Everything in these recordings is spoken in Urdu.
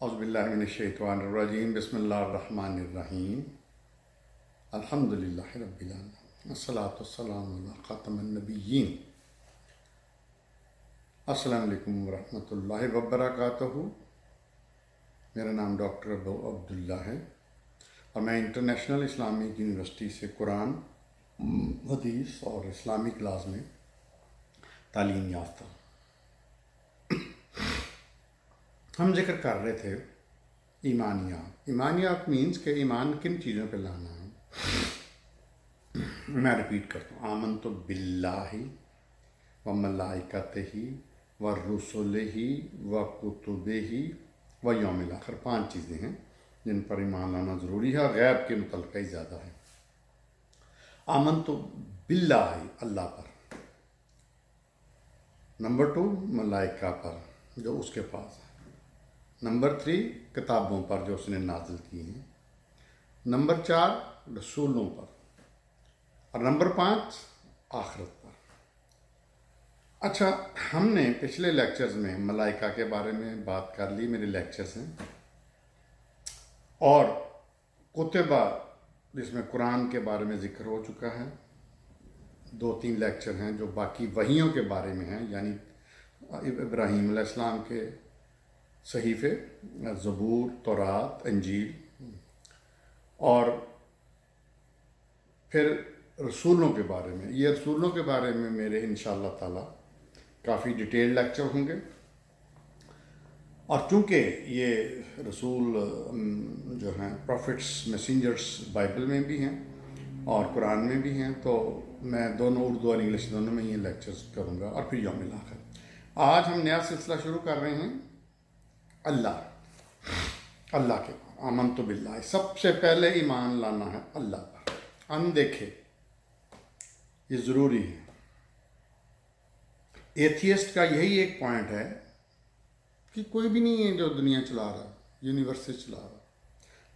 اعوذ باللہ من الشیطان الرجیم بسم اللہ الرحمن الرحیم الحمدللہ رب العالمین والصلاۃ والسلام علی خاتم النبیین۔ السلام علیکم ورحمۃ اللہ وبرکاتہ۔ میرا نام ڈاکٹر ابو عبداللہ ہے اور میں انٹرنیشنل اسلامک یونیورسٹی سے قرآن، حدیث اور اسلامی کلاس میں تعلیم یافتہ ہوں۔ ہم ذکر کر رہے تھے ایمانیات مینس کہ ایمان کن چیزوں پہ لانا ہے۔ میں ریپیٹ کرتا ہوں، آمنت باللہ و ملائکتہ و رسلہ و کتبہ و یوم الآخر، 5 چیزیں ہیں جن پر ایمان لانا ضروری ہے اور غیب کے متعلقہ ہی زیادہ ہے۔ آمنت باللہ، اللہ پر۔ نمبر 2 ملائکہ پر جو اس کے پاس ہے۔ نمبر 3 کتابوں پر جو اس نے نازل کی ہیں۔ نمبر 4 رسولوں پر، اور نمبر 5 آخرت پر۔ اچھا، ہم نے پچھلے لیکچرز میں ملائکہ کے بارے میں بات کر لی، میرے لیکچرز ہیں، اور کتبہ جس میں قرآن کے بارے میں ذکر ہو چکا ہے، 2-3 لیکچر ہیں جو باقی وحیوں کے بارے میں ہیں، یعنی ابراہیم علیہ السلام کے صحیفے، زبور، تورات، انجیل، اور پھر رسولوں کے بارے میں۔ یہ رسولوں کے بارے میں میرے انشاءاللہ تعالی کافی ڈیٹیل لیکچر ہوں گے، اور چونکہ یہ رسول جو ہیں پروفٹس، میسنجرس بائبل میں بھی ہیں اور قرآن میں بھی ہیں، تو میں دونوں اردو اور انگلش دونوں میں یہ لیکچرز کروں گا، اور پھر یوم الآخر۔ آج ہم نیا سلسلہ شروع کر رہے ہیں اللہ کے پر۔ آمنت باللہ، سب سے پہلے ایمان لانا ہے اللہ پر۔ اندیکھے، یہ ضروری ہے۔ ایتھیسٹ کا یہی ایک پوائنٹ ہے کہ کوئی بھی نہیں ہے جو دنیا چلا رہا، یونیورس سے چلا رہا،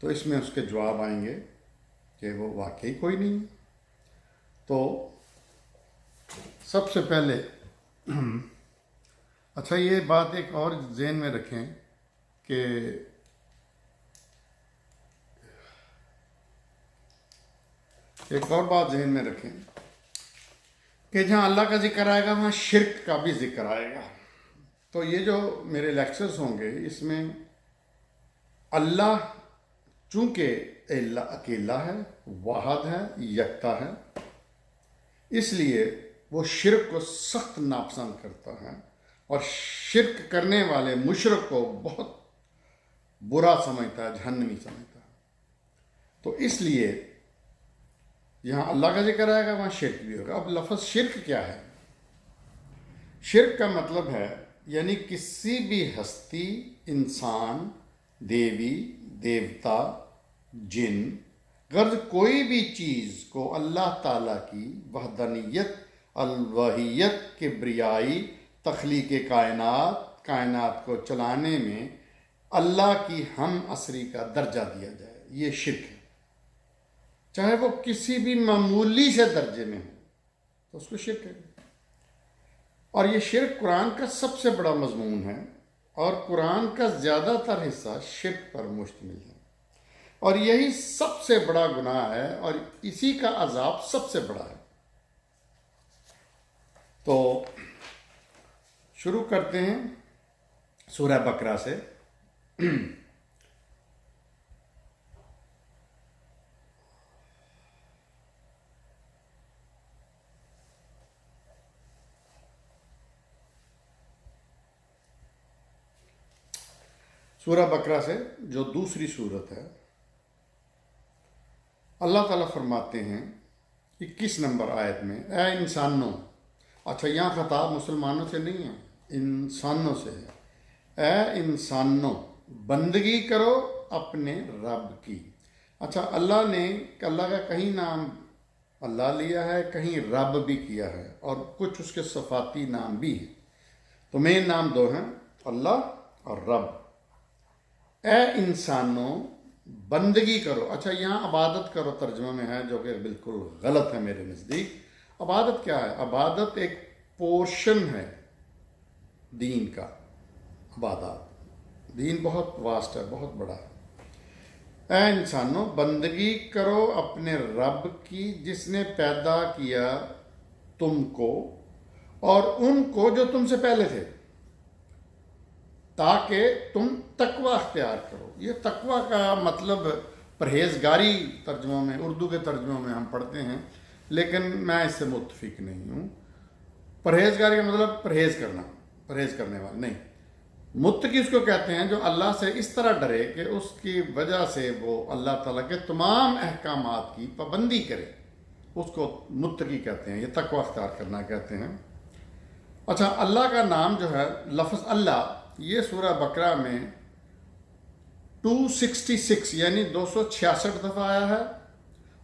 تو اس میں اس کے جواب آئیں گے کہ وہ واقعی کوئی نہیں ہے۔ تو سب سے پہلے اچھا، یہ بات ایک اور ذہن میں رکھیں کہ ایک اور بات ذہن میں رکھیں کہ جہاں اللہ کا ذکر آئے گا وہاں شرک کا بھی ذکر آئے گا۔ تو یہ جو میرے لیکچرز ہوں گے، اس میں اللہ چونکہ اکیلا ہے، واحد ہے، یکتا ہے، اس لیے وہ شرک کو سخت ناپسند کرتا ہے، اور شرک کرنے والے مشرک کو بہت برا سمجھتا ہے، جہنمی سمجھتا ہے۔ تو اس لیے جہاں اللہ کا ذکر آئے گا وہاں شرک بھی ہوگا۔ اب لفظ شرک کیا ہے؟ شرک کا مطلب ہے یعنی کسی بھی ہستی، انسان، دیوی، دیوتا، جن، غرض کوئی بھی چیز کو اللہ تعالیٰ کی وحدانیت، الوہیت، کبریائی، تخلیق کائنات کو چلانے میں اللہ کی ہم عصری کا درجہ دیا جائے، یہ شرک ہے۔ چاہے وہ کسی بھی معمولی سے درجے میں ہو تو اس کو شرک ہے۔ اور یہ شرک قرآن کا سب سے بڑا مضمون ہے، اور قرآن کا زیادہ تر حصہ شرک پر مشتمل ہے، اور یہی سب سے بڑا گناہ ہے، اور اسی کا عذاب سب سے بڑا ہے۔ تو شروع کرتے ہیں سورہ بقرہ سے۔ سورہ بقرہ سے جو دوسری سورت ہے، اللہ تعالیٰ فرماتے ہیں 21 نمبر آیت میں، اے انسانوں، اچھا یہاں خطاب مسلمانوں سے نہیں ہے، انسانوں سے ہے۔ اے انسانوں، بندگی کرو اپنے رب کی۔ اچھا، اللہ نے اللہ کا کہیں نام اللہ لیا ہے، کہیں رب بھی کیا ہے، اور کچھ اس کے صفاتی نام بھی ہیں۔ تو مین نام 2 ہیں، اللہ اور رب۔ اے انسانوں، بندگی کرو۔ اچھا، یہاں عبادت کرو ترجمہ میں ہے، جو کہ بالکل غلط ہے میرے نزدیک۔ عبادت کیا ہے؟ عبادت ایک پورشن ہے دین کا، عبادات دین بہت واسٹ ہے، بہت بڑا ہے۔ اے انسانوں، بندگی کرو اپنے رب کی جس نے پیدا کیا تم کو اور ان کو جو تم سے پہلے تھے، تاکہ تم تقوی اختیار کرو۔ یہ تقوی کا مطلب پرہیزگاری ترجموں میں، اردو کے ترجموں میں ہم پڑھتے ہیں، لیکن میں اس سے متفق نہیں ہوں۔ پرہیزگاری کا مطلب پرہیز کرنا، پرہیز کرنے والا نہیں۔ متقی اس کو کہتے ہیں جو اللہ سے اس طرح ڈرے کہ اس کی وجہ سے وہ اللہ تعالیٰ کے تمام احکامات کی پابندی کرے، اس کو متقی کہتے ہیں، یہ تقوی اختیار کرنا کہتے ہیں۔ اچھا، اللہ کا نام جو ہے، لفظ اللہ، یہ سورہ بقرہ میں 266 یعنی 266 دفعہ آیا ہے،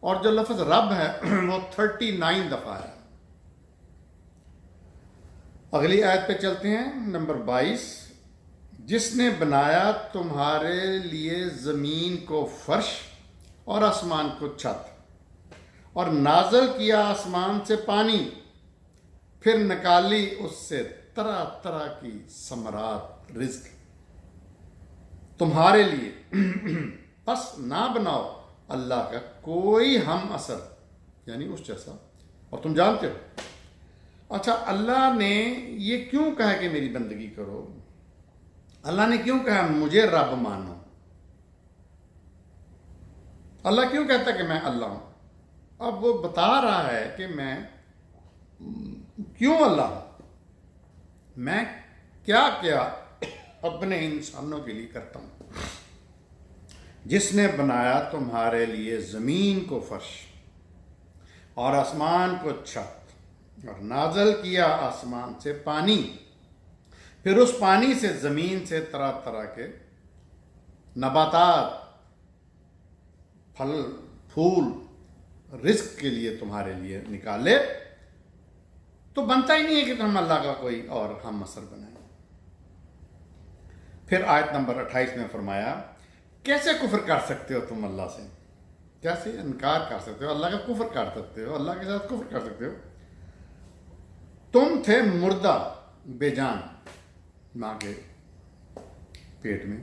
اور جو لفظ رب ہے وہ 39 دفعہ ہے۔ اگلی آیت پہ چلتے ہیں، نمبر 22۔ جس نے بنایا تمہارے لیے زمین کو فرش اور آسمان کو چھت، اور نازل کیا آسمان سے پانی، پھر نکالی اس سے طرح طرح کی ثمرات، رزق تمہارے لیے، پس نہ بناؤ اللہ کا کوئی ہم اثر، یعنی اس جیسا، اور تم جانتے ہو۔ اچھا، اللہ نے یہ کیوں کہا کہ میری بندگی کرو؟ اللہ نے کیوں کہا مجھے رب مانو؟ اللہ کیوں کہتا کہ میں اللہ ہوں؟ اب وہ بتا رہا ہے کہ میں کیوں اللہ ہوں، میں کیا کیا اپنے انسانوں کے لیے کرتا ہوں۔ جس نے بنایا تمہارے لیے زمین کو فرش اور آسمان کو چھت، اور نازل کیا آسمان سے پانی، پھر اس پانی سے زمین سے طرح طرح کے نباتات، پھل پھول، رزق کے لیے تمہارے لیے نکالے، تو بنتا ہی نہیں ہے کہ تم اللہ کا کوئی اور ہم مثل بنائیں۔ پھر آیت نمبر 28 میں فرمایا، کیسے کفر کر سکتے ہو تم اللہ سے؟ کیسے انکار کر سکتے ہو؟ اللہ کا کفر کر سکتے ہو؟ اللہ کے ساتھ کفر کر سکتے ہو؟ تم تھے مردہ، بے جان ماں کے پیٹ میں،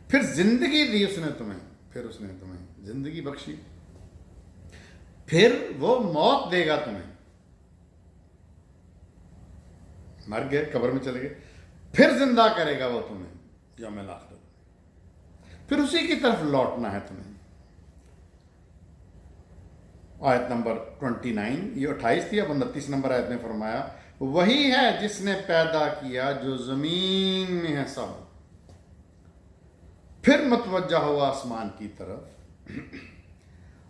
پھر زندگی دی اس نے تمہیں، پھر اس نے تمہیں زندگی بخشی، پھر وہ موت دے گا تمہیں، مر گئے، قبر میں چلے گئے، پھر زندہ کرے گا وہ تمہیں یوم الآخرت، پھر اسی کی طرف لوٹنا ہے تمہیں۔ آیت نمبر 29، یہ 28 تھی، اب 29 نمبر آیت میں فرمایا، وہی ہے جس نے پیدا کیا جو زمین میں ہے سب، پھر متوجہ ہوا آسمان کی طرف،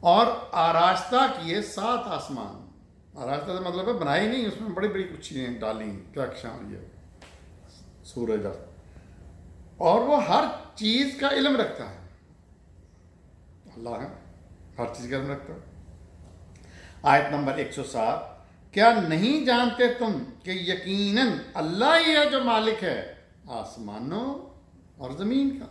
اور آراستہ کیے 7 آسمان۔ آراستہ سے مطلب ہے بنائی نہیں، اس میں بڑی بڑی کچھ چیزیں ڈالی، کیا یہ سورج، اور وہ ہر چیز کا علم رکھتا ہے۔ اللہ ہے، ہر چیز کا علم رکھتا ہے۔ آیت نمبر 107، کیا نہیں جانتے تم کہ یقیناً اللہ ہی ہے جو مالک ہے آسمانوں اور زمین کا،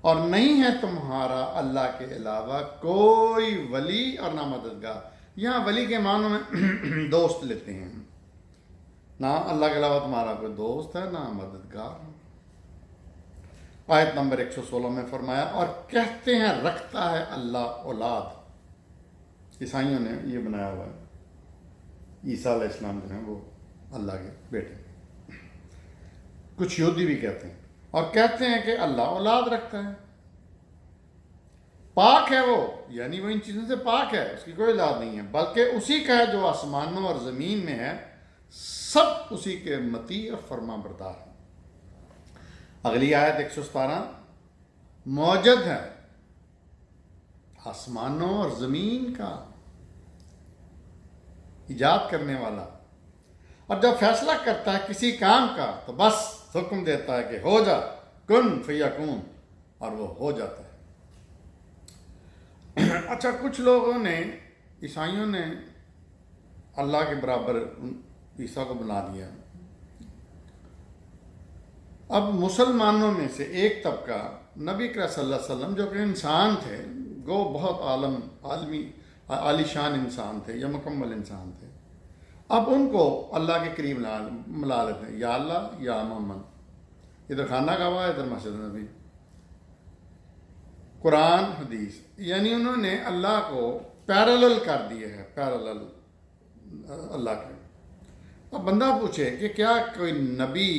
اور نہیں ہے تمہارا اللہ کے علاوہ کوئی ولی اور نہ مددگار۔ یہاں ولی کے معنوں میں دوست لیتے ہیں، نہ اللہ کے علاوہ تمہارا کوئی دوست ہے نہ مددگار۔ آیت نمبر 116 میں فرمایا، اور کہتے ہیں رکھتا ہے اللہ اولاد۔ عیسائیوں نے یہ بنایا ہوا ہے، عیسیٰ علیہ السلام جو ہیں وہ اللہ کے بیٹے، کچھ یہودی بھی کہتے ہیں، اور کہتے ہیں کہ اللہ اولاد رکھتا ہے۔ پاک ہے وہ، یعنی وہ ان چیزوں سے پاک ہے، اس کی کوئی اولاد نہیں ہے، بلکہ اسی کا ہے جو آسمانوں اور زمین میں ہے، سب اسی کے مطیع اور فرما بردار ہیں۔ اگلی آیت 117، موجد ہے آسمانوں اور زمین کا، ایجاد کرنے والا، اور جب فیصلہ کرتا ہے کسی کام کا تو بس حکم دیتا ہے کہ ہو جا، کن فیکون، اور وہ ہو جاتا ہے۔ اچھا، کچھ لوگوں نے، عیسائیوں نے اللہ کے برابر عیسیٰ کو بنا دیا۔ اب مسلمانوں میں سے ایک طبقہ، نبی کریم صلی اللہ علیہ وسلم جو کہ انسان تھے، گو بہت عالی شان انسان تھے یا مکمل انسان تھے، اب ان کو اللہ کے قریب ملا لیتے ہیں، یا اللہ یا محمد، ادھر خانہ کعبہ، ادھر مسجد نبی، قرآن حدیث، یعنی انہوں نے اللہ کو پیرالل کر دیا ہے، پیرالل اللہ کے۔ اب بندہ پوچھے کہ کیا کوئی نبی،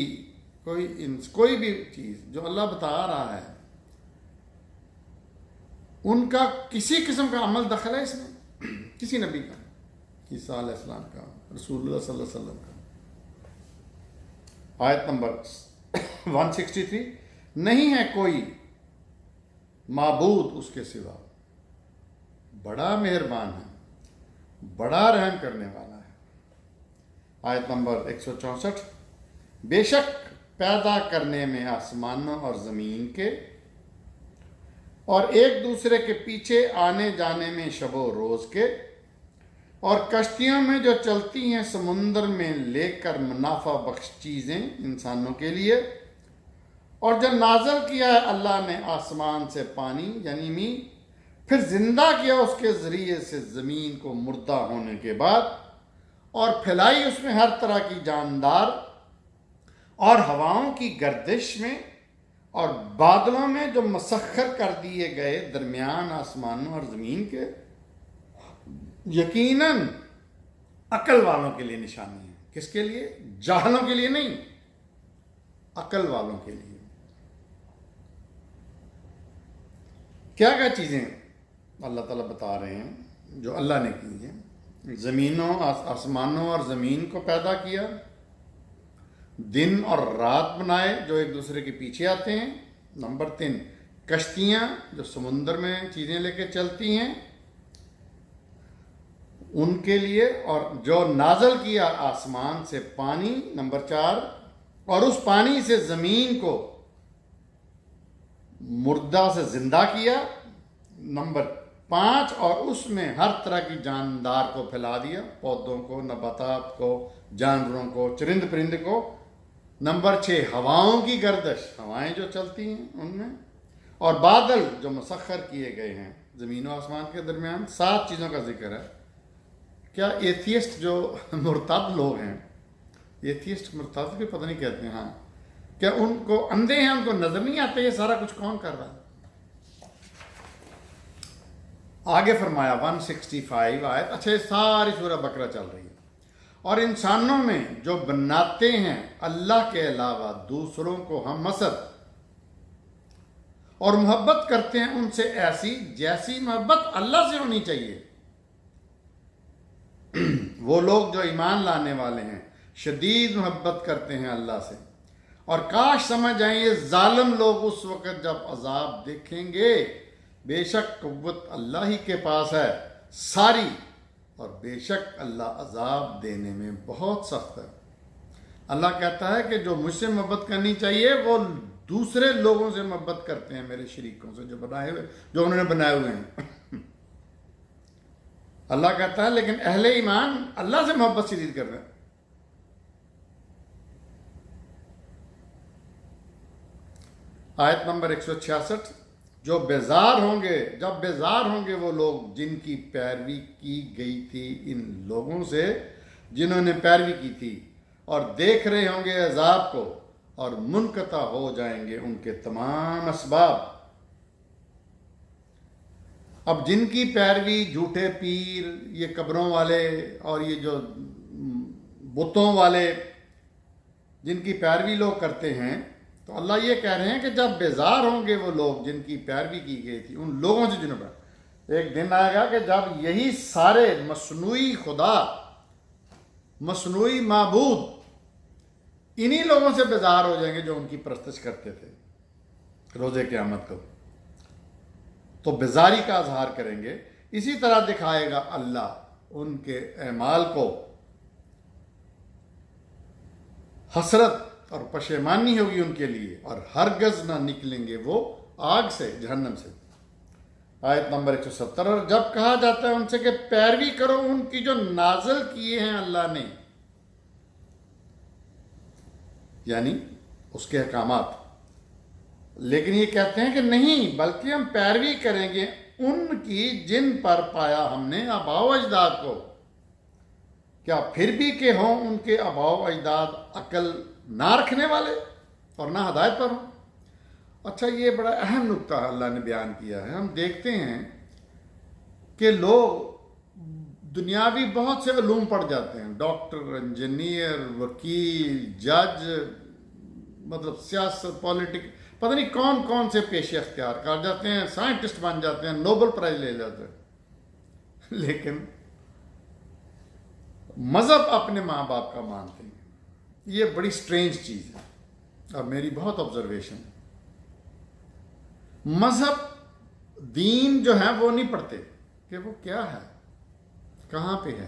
کوئی بھی چیز جو اللہ بتا رہا ہے، ان کا کسی قسم کا عمل دخل ہے اس میں؟ کسی نبی کا، عیسیٰ علیہ السلام کا، رسول اللہ صلی اللہ علیہ وسلم کا۔ آیت نمبر 163، نہیں ہے کوئی معبود اس کے سوا، بڑا مہربان ہے، بڑا رحم کرنے والا ہے۔ آیت نمبر 164، بے شک پیدا کرنے میں آسمانوں اور زمین کے اور ایک دوسرے کے پیچھے آنے جانے میں شب و روز کے، اور کشتیوں میں جو چلتی ہیں سمندر میں لے کر منافع بخش چیزیں انسانوں کے لیے، اور جب نازل کیا ہے اللہ نے آسمان سے پانی یعنی می، پھر زندہ کیا اس کے ذریعے سے زمین کو مردہ ہونے کے بعد، اور پھیلائی اس میں ہر طرح کی جاندار، اور ہواؤں کی گردش میں، اور بادلوں میں جو مسخر کر دیے گئے درمیان آسمانوں اور زمین کے، یقیناً عقل والوں کے لیے نشانی ہے۔ کس کے لیے؟ جاہلوں کے لیے نہیں، عقل والوں کے لیے۔ کیا کیا چیزیں اللہ تعالیٰ بتا رہے ہیں جو اللہ نے کی ہیں؟ زمینوں، آسمانوں اور زمین کو پیدا کیا، دن اور رات بنائے جو ایک دوسرے کے پیچھے آتے ہیں۔ نمبر 3، کشتیاں جو سمندر میں چیزیں لے کے چلتی ہیں ان کے لیے، اور جو نازل کیا آسمان سے پانی۔ نمبر 4، اور اس پانی سے زمین کو مردہ سے زندہ کیا۔ نمبر 5، اور اس میں ہر طرح کی جاندار کو پھیلا دیا، پودوں کو، نباتات کو، جانوروں کو، چرند پرند کو۔ نمبر 6، ہواؤں کی گردش، ہوائیں جو چلتی ہیں ان میں، اور بادل جو مسخر کیے گئے ہیں زمین و آسمان کے درمیان۔ 7 چیزوں کا ذکر ہے۔ کیا ایتھیسٹ جو مرتد لوگ ہیں، ایتھیسٹ مرتد بھی پتہ نہیں کہتے ہیں، ہاں، کیا ان کو اندھے ہیں، ان کو نظر نہیں آتے یہ سارا کچھ کون کر رہا ہے؟ آگے فرمایا 165 آیت، اچھا یہ ساری سورہ بقرہ چل رہی ہے۔ اور انسانوں میں جو بناتے ہیں اللہ کے علاوہ دوسروں کو ہم مثل، اور محبت کرتے ہیں ان سے ایسی جیسی محبت اللہ سے ہونی چاہیے۔ وہ لوگ جو ایمان لانے والے ہیں شدید محبت کرتے ہیں اللہ سے، اور کاش سمجھ آئیں یہ ظالم لوگ اس وقت جب عذاب دیکھیں گے، بے شک قوت اللہ ہی کے پاس ہے ساری، اور بے شک اللہ عذاب دینے میں بہت سخت ہے۔ اللہ کہتا ہے کہ جو مجھ سے محبت کرنی چاہیے وہ دوسرے لوگوں سے محبت کرتے ہیں، میرے شریکوں سے جو انہوں نے بنائے ہوئے ہیں۔ اللہ کہتا ہے لیکن اہل ایمان اللہ سے محبت شدید کر رہے ہیں۔ آیت نمبر 166، جو بیزار ہوں گے، جب بیزار ہوں گے وہ لوگ جن کی پیروی کی گئی تھی ان لوگوں سے جنہوں نے پیروی کی تھی، اور دیکھ رہے ہوں گے عذاب کو، اور منقطع ہو جائیں گے ان کے تمام اسباب۔ اب جن کی پیروی جھوٹے پیر، یہ قبروں والے اور یہ جو بتوں والے جن کی پیروی لوگ کرتے ہیں، تو اللہ یہ کہہ رہے ہیں کہ جب بیزار ہوں گے وہ لوگ جن کی پیروی کی گئی تھی ان لوگوں سے جنہوں پر، ایک دن آئے گا کہ جب یہی سارے مصنوعی خدا، مصنوعی معبود انہی لوگوں سے بیزار ہو جائیں گے جو ان کی پرستش کرتے تھے روز قیامت کو، تو بیزاری کا اظہار کریں گے۔ اسی طرح دکھائے گا اللہ ان کے اعمال کو، حسرت اور پشیمانی ہوگی ان کے لیے، اور ہرگز نہ نکلیں گے وہ آگ سے، جہنم سے۔ آیت نمبر 170، اور جب کہا جاتا ہے ان سے کہ پیروی کرو ان کی جو نازل کیے ہیں اللہ نے، یعنی اس کے احکامات، لیکن یہ کہتے ہیں کہ نہیں، بلکہ ہم پیروی کریں گے ان کی جن پر پایا ہم نے آباء و اجداد کو۔ کیا پھر بھی کہ ہوں ان کے آباء و اجداد عقل نہ رکھنے والے؟ اور نہ ہدایت پر ہوں۔ اچھا، یہ بڑا اہم نقطہ اللہ نے بیان کیا ہے۔ ہم دیکھتے ہیں کہ لوگ دنیاوی بہت سے علوم پڑھ جاتے ہیں، ڈاکٹر، انجینئر، وکیل، جج، مطلب سیاست، پولیٹک، پتہ نہیں کون کون سے پیشے اختیار کر جاتے ہیں، سائنٹسٹ بن جاتے ہیں، نوبل پرائز لے جاتے ہیں، لیکن مذہب اپنے ماں باپ کا مانتے ہیں۔ یہ بڑی سٹرینج چیز ہے، اور میری بہت آبزرویشن ہے۔ مذہب دین جو ہے وہ نہیں پڑھتے کہ وہ کیا ہے، کہاں پہ ہے،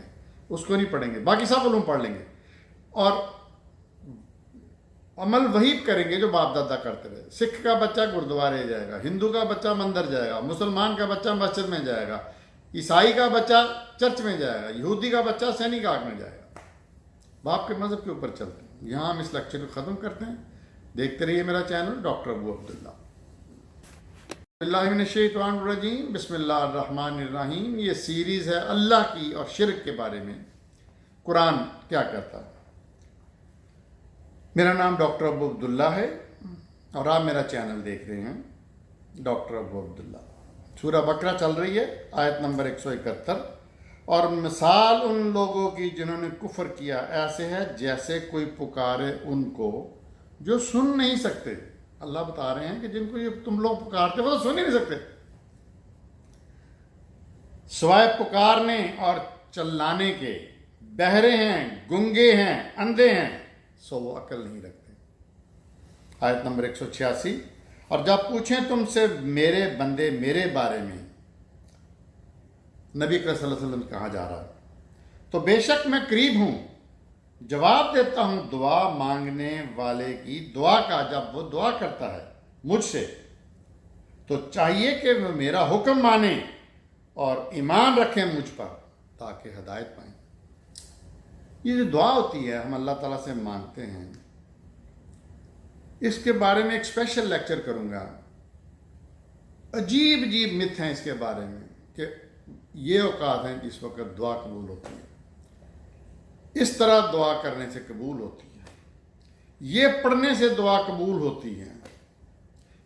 اس کو نہیں پڑھیں گے، باقی سب علوم پڑھ لیں گے، اور عمل وہی کریں گے جو باپ دادا کرتے رہے۔ سکھ کا بچہ گردوارے جائے گا، ہندو کا بچہ مندر جائے گا، مسلمان کا بچہ مسجد میں جائے گا، عیسائی کا بچہ چرچ میں جائے گا، یہودی کا بچہ سینیگاگ میں جائے گا۔ باپ کے مذہب کے اوپر چلتے ہیں۔ یہاں ہم اس لیکچر کو ختم کرتے ہیں۔ دیکھتے رہیے میرا چینل ڈاکٹر ابو عبداللہ۔ اللہ من الشیطان الرجیم، بسم اللہ الرحمن الرحیم۔ یہ سیریز ہے اللہ کی اور شرک کے بارے میں قرآن کیا کہتا ہے۔ میرا نام ڈاکٹر ابو عبداللہ ہے، اور آپ میرا چینل دیکھ رہے ہیں ڈاکٹر ابو عبداللہ۔ سورہ بقرہ چل رہی ہے، آیت نمبر 171۔ اور مثال ان لوگوں کی جنہوں نے کفر کیا ایسے ہے جیسے کوئی پکارے ان کو جو سن نہیں سکتے۔ اللہ بتا رہے ہیں کہ جن کو یہ تم لوگ پکارتے وہ تو سن ہی نہیں سکتے، سوائے پکارنے اور چلانے کے، بہرے ہیں، گنگے ہیں، اندھے ہیں، سو وہ عقل نہیں رکھتے۔ آیت نمبر 186۔ اور جب پوچھیں تم سے میرے بندے میرے بارے میں، نبی کریم صلی اللہ علیہ وسلم کہا جا رہا ہے، تو بے شک میں قریب ہوں، جواب دیتا ہوں دعا مانگنے والے کی دعا کا۔ جب وہ دعا کرتا ہے مجھ سے تو چاہیے کہ وہ میرا حکم مانے اور ایمان رکھیں مجھ پر تاکہ ہدایت پائیں۔ یہ جو دعا ہوتی ہے ہم اللہ تعالیٰ سے مانگتے ہیں، اس کے بارے میں ایک اسپیشل لیکچر کروں گا۔ عجیب عجیب مت ہیں اس کے بارے میں کہ یہ اوقات ہیں جس وقت دعا قبول ہوتی ہے، اس طرح دعا کرنے سے قبول ہوتی ہے، یہ پڑھنے سے دعا قبول ہوتی ہے،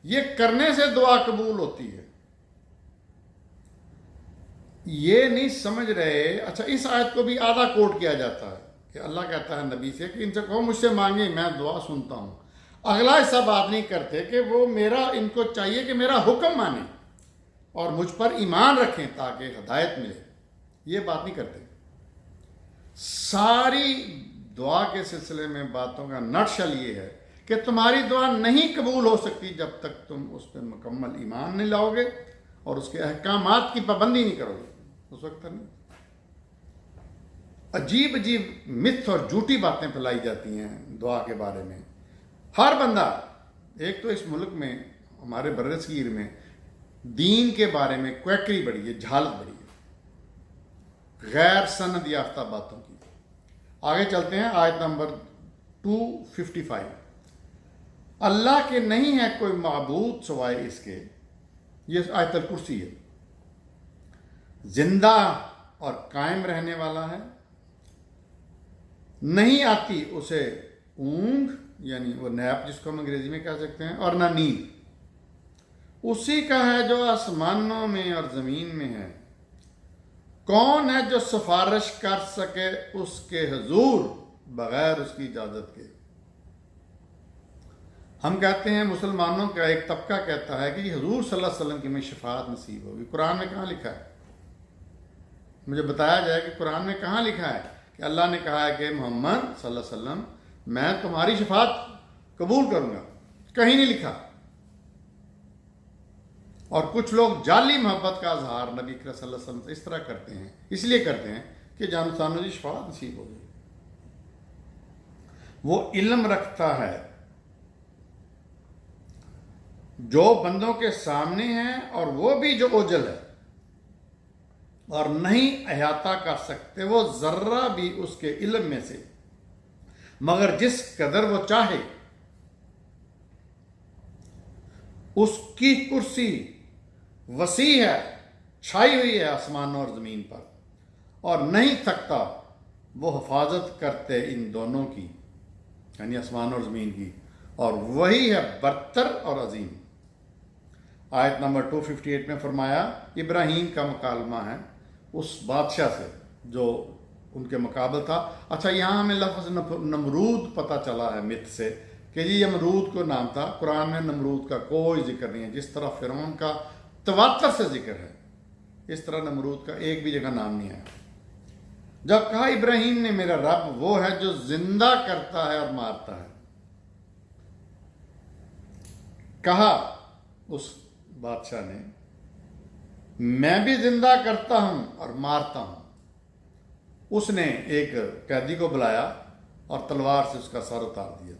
یہ کرنے سے دعا قبول ہوتی ہے۔ یہ نہیں سمجھ رہے۔ اچھا، اس آیت کو بھی آدھا کوٹ کیا جاتا ہے کہ اللہ کہتا ہے نبی سے کہ ان سے کہو مجھ سے مانگے میں دعا سنتا ہوں۔ اگلا ایسا بات نہیں کرتے کہ وہ ان کو چاہیے کہ میرا حکم مانے اور مجھ پر ایمان رکھیں تاکہ ہدایت ملے، یہ بات نہیں کرتے۔ ساری دعا کے سلسلے میں باتوں کا نٹشل یہ ہے کہ تمہاری دعا نہیں قبول ہو سکتی جب تک تم اس پہ مکمل ایمان نہیں لاؤ گے اور اس کے احکامات کی پابندی نہیں کرو گے، اس وقت نہیں۔ عجیب عجیب متھ اور جھوٹی باتیں پھیلائی جاتی ہیں دعا کے بارے میں۔ ہر بندہ، ایک تو اس ملک میں ہمارے برصغیر میں دین کے بارے میں کویکری بڑی ہے، جہالت بڑی ہے، غیر سند یافتہ باتوں کی۔ آگے چلتے ہیں، آیت نمبر 255۔ اللہ کے نہیں ہے کوئی معبود سوائے اس کے، یہ آیت الکرسی ہے، زندہ اور قائم رہنے والا ہے، نہیں آتی اسے اونگ، یعنی وہ نیپ جس کو ہم انگریزی میں کہہ سکتے ہیں، اور نہ نیند۔ اسی کا ہے جو آسمانوں میں اور زمین میں ہے۔ کون ہے جو سفارش کر سکے اس کے حضور بغیر اس کی اجازت کے؟ ہم کہتے ہیں، مسلمانوں کا ایک طبقہ کہتا ہے کہ یہ حضور صلی اللہ علیہ وسلم کی میں شفاعت نصیب ہوگی۔ قرآن میں کہاں لکھا ہے؟ مجھے بتایا جائے کہ قرآن میں کہاں لکھا ہے کہ اللہ نے کہا ہے کہ محمد صلی اللہ علیہ وسلم میں تمہاری شفاعت قبول کروں گا؟ کہیں نہیں لکھا۔ اور کچھ لوگ جعلی محبت کا اظہار نبی کریم صلی اللہ علیہ وسلم سے اس طرح کرتے ہیں، اس لیے کرتے ہیں کہ جانسانوں کی شفاعت نصیب ہوگی۔ وہ علم رکھتا ہے جو بندوں کے سامنے ہے اور وہ بھی جو اوجل ہے، اور نہیں احاطہ کر سکتے وہ ذرہ بھی اس کے علم میں سے، مگر جس قدر وہ چاہے۔ اس کی کرسی وسیع ہے، چھائی ہوئی ہے آسمانوں اور زمین پر، اور نہیں تھکتا وہ حفاظت کرتے ان دونوں کی، یعنی آسمان اور زمین کی، اور وہی ہے برتر اور عظیم۔ آیت نمبر 258 میں فرمایا ابراہیم کا مکالمہ ہے اس بادشاہ سے جو ان کے مقابل تھا۔ اچھا، یہاں ہمیں لفظ نمرود پتہ چلا ہے مت سے کہ یہ نمرود کو نام تھا۔ قرآن میں نمرود کا کوئی ذکر نہیں ہے، جس طرح فرعون کا تواتر سے ذکر ہے اس طرح نمرود کا ایک بھی جگہ نام نہیں ہے۔ جب کہا ابراہیم نے میرا رب وہ ہے جو زندہ کرتا ہے اور مارتا ہے، کہا اس بادشاہ نے میں بھی زندہ کرتا ہوں اور مارتا ہوں۔ اس نے ایک قیدی کو بلایا اور تلوار سے اس کا سر اتار دیا۔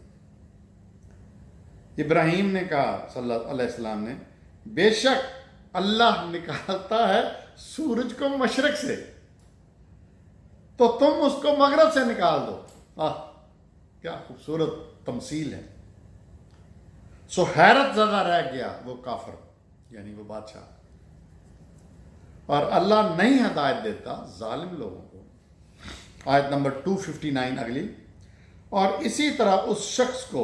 ابراہیم نے کہا صلی اللہ علیہ السلام نے بے شک اللہ نکالتا ہے سورج کو مشرق سے تو تم اس کو مغرب سے نکال دو۔ کیا خوبصورت تمثیل ہے۔ سو حیرت زدہ رہ گیا وہ کافر، یعنی وہ بادشاہ، اور اللہ نہیں ہدایت دیتا ظالم لوگوں کو۔ آیت نمبر 259 اگلی، اور اسی طرح اس شخص کو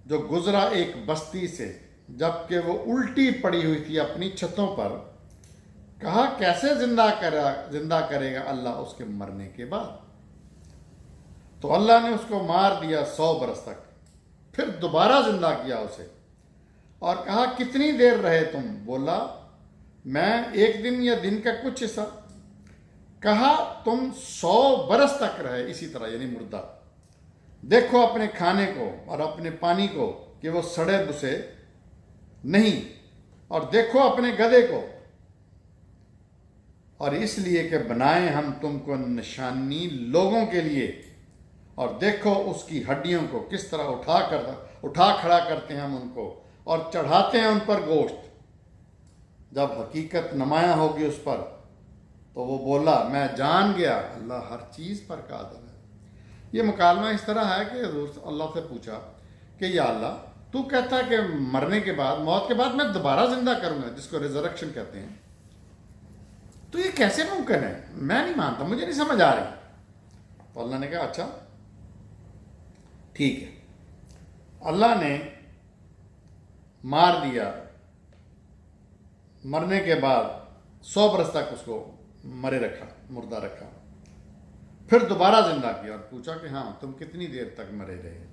جو گزرا ایک بستی سے جبکہ وہ الٹی پڑی ہوئی تھی اپنی چھتوں پر، کہا کیسے زندہ کرے گا اللہ اس کے مرنے کے بعد؟ تو اللہ نے اس کو مار دیا 100 برس تک، پھر دوبارہ زندہ کیا اسے اور کہا کتنی دیر رہے تم؟ بولا میں ایک دن یا دن کا کچھ حصہ۔ کہا تم 100 برس تک رہے اسی طرح، یعنی مردہ۔ دیکھو اپنے کھانے کو اور اپنے پانی کو کہ وہ سڑے بسے نہیں، اور دیکھو اپنے گدھے کو، اور اس لیے کہ بنائیں ہم تم کو نشانی لوگوں کے لیے، اور دیکھو اس کی ہڈیوں کو کس طرح اٹھا کھڑا کرتے ہیں ہم ان کو اور چڑھاتے ہیں ان پر گوشت۔ جب حقیقت نمایاں ہوگی اس پر تو وہ بولا میں جان گیا اللہ ہر چیز پر قادر ہے۔ یہ مکالمہ اس طرح ہے کہ حضور اللہ سے پوچھا کہ یا اللہ تو کہتا ہے کہ مرنے کے بعد، موت کے بعد میں دوبارہ زندہ کروں گا، جس کو ریزریکشن کہتے ہیں، تو یہ کیسے ممکن ہے؟ میں نہیں مانتا، مجھے نہیں سمجھ آ رہی۔ تو اللہ نے کہا اچھا ٹھیک ہے۔ اللہ نے مار دیا، مرنے کے بعد 100 برس تک اس کو مرے رکھا، مردہ رکھا، پھر دوبارہ زندہ کیا اور پوچھا کہ ہاں تم کتنی دیر تک مرے رہے؟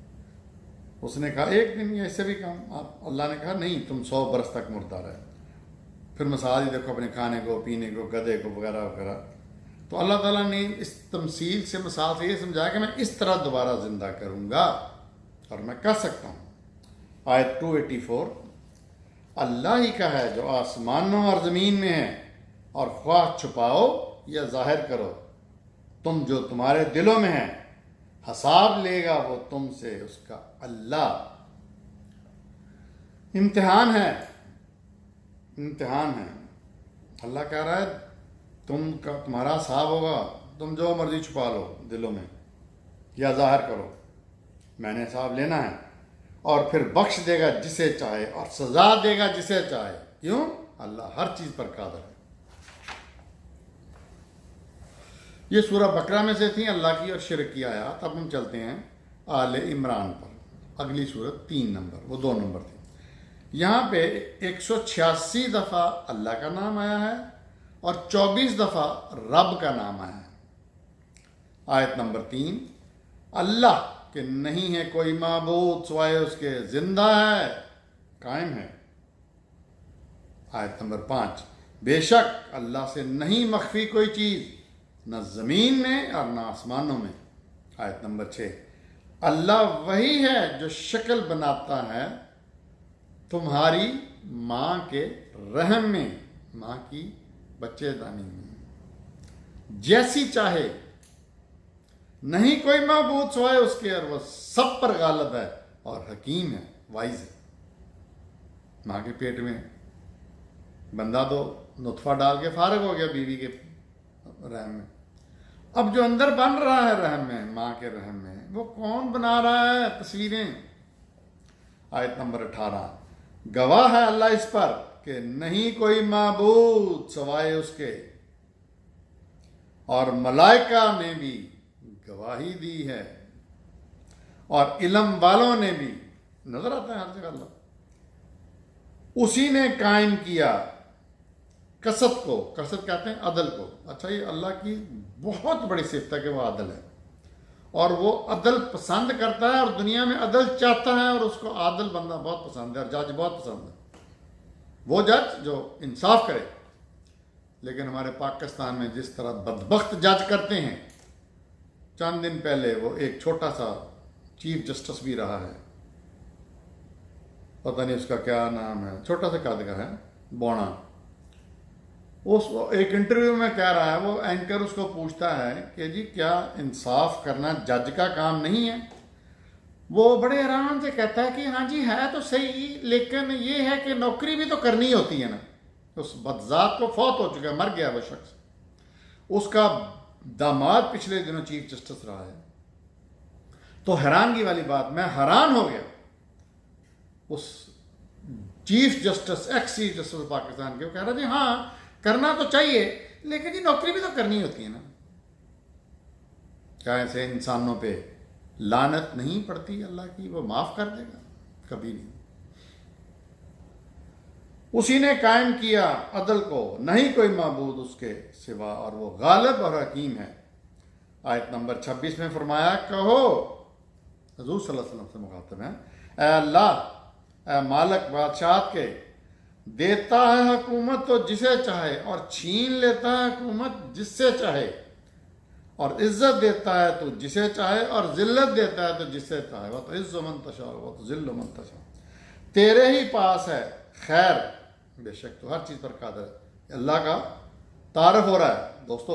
اس نے کہا ایک دن یا اس سے بھی کم۔ اللہ نے کہا نہیں، تم 100 برس تک مردہ رہے۔ پھر مثال ہی دیکھو اپنے کھانے کو، پینے کو، گدھے کو وغیرہ وغیرہ۔ تو اللہ تعالیٰ نے اس تمثیل سے، مثال سے یہ سمجھایا کہ میں اس طرح دوبارہ زندہ کروں گا اور میں کر سکتا ہوں۔ آیت 284، اللہ ہی کا ہے جو آسمانوں اور زمین میں ہے، اور خواہ چھپاؤ یا ظاہر کرو تم جو تمہارے دلوں میں ہے، حساب لے گا وہ تم سے اس کا اللہ۔ امتحان ہے، امتحان ہے۔ اللہ کہہ رہا ہے تمہارا حساب ہوگا، تم جو مرضی چھپا لو دلوں میں یا ظاہر کرو، میں نے حساب لینا ہے، اور پھر بخش دے گا جسے چاہے اور سزا دے گا جسے چاہے۔ کیوں؟ اللہ ہر چیز پر قادر ہے۔ یہ سورہ بقرہ میں سے تھیں اللہ کی اور شرک کی آیات۔ اب ہم چلتے ہیں آل عمران پر، اگلی سورت 3 نمبر، وہ 2 نمبر تھی۔ یہاں پہ 186 دفعہ اللہ کا نام آیا ہے اور 24 دفعہ رب کا نام آیا ہے۔ آیت نمبر 3، اللہ کہ نہیں ہے کوئی معبود سوائے اس کے، زندہ ہے، قائم ہے۔ آیت نمبر 5، بے شک اللہ سے نہیں مخفی کوئی چیز، نہ زمین میں اور نہ آسمانوں میں۔ آیت نمبر 6، اللہ وہی ہے جو شکل بناتا ہے تمہاری ماں کے رحم میں، ماں کی بچے دانی میں، جیسی چاہے، نہیں کوئی معبود سوائے اس کے، اور وہ سب پر غالب ہے اور حکیم ہے، وائز ہے۔ ماں کے پیٹ میں بندہ تو نطفہ ڈال کے فارغ ہو گیا بیوی کے رحم میں، اب جو اندر بن رہا ہے رحم میں، ماں کے رحم میں، وہ کون بنا رہا ہے تصویریں؟ آیت نمبر 18، گواہ ہے اللہ اس پر کہ نہیں کوئی معبود سوائے اس کے، اور ملائکہ نے بھی گواہی دی ہے اور علم والوں نے بھی نظر آتا ہے ہر جگہ اللہ۔ اسی نے قائم کیا قسط کو، قسط کہتے ہیں عدل کو۔ اچھا یہ اللہ کی بہت بڑی صفت ہے کہ وہ عدل ہے، اور وہ عدل پسند کرتا ہے، اور دنیا میں عدل چاہتا ہے، اور اس کو عادل بندہ بہت پسند ہے، اور جج بہت پسند ہے، وہ جج جو انصاف کرے۔ لیکن ہمارے پاکستان میں جس طرح بدبخت جج کرتے ہیں، چند دن پہلے وہ ایک چھوٹا سا چیف جسٹس بھی رہا ہے، پتہ نہیں اس کا کیا نام ہے، چھوٹا سا قد کا ہے، بونا، اس ایک انٹرویو میں کہہ رہا ہے، وہ اینکر اس کو پوچھتا ہے کہ جی کیا انصاف کرنا جج کا کام نہیں ہے؟ وہ بڑے آرام سے کہتا ہے کہ ہاں جی ہے تو صحیح، لیکن یہ ہے کہ نوکری بھی تو کرنی ہوتی ہے نا۔ اس بدذات کو فوت ہو چکا ہے، مر گیا وہ شخص، اس کا داماد پچھلے دنوں چیف جسٹس رہا ہے۔ تو حیرانگی والی بات، میں حیران ہو گیا اس chief justice, ex chief justice Pakistan کے، وہ کہہ رہا جی ہاں کرنا تو چاہیے، لیکن جی نوکری بھی تو کرنی ہوتی ہے نا۔ کیا ایسے انسانوں پہ لعنت نہیں پڑتی اللہ کی؟ وہ معاف کر دے گا؟ کبھی نہیں۔ اسی نے قائم کیا عدل کو، نہیں کوئی معبود اس کے سوا، اور وہ غالب اور حکیم ہے۔ آیت نمبر 26 میں فرمایا، کہو، حضور صلی اللہ علیہ وسلم سے مخاطب ہیں، اے اللہ، اے مالک بادشاہت کے، دیتا ہے حکومت تو جسے چاہے، اور چھین لیتا ہے حکومت جس سے چاہے، اور عزت دیتا ہے تو جسے چاہے، اور ذلت دیتا ہے تو جسے چاہے، وَتُعِزُّ مَن تَشَاءُ وَتُذِلُّ مَن تَشَاءُ، تیرے ہی پاس ہے خیر، بے شک تو ہر چیز پر قادر ہے۔ اللہ کا تعارف ہو رہا ہے دوستو۔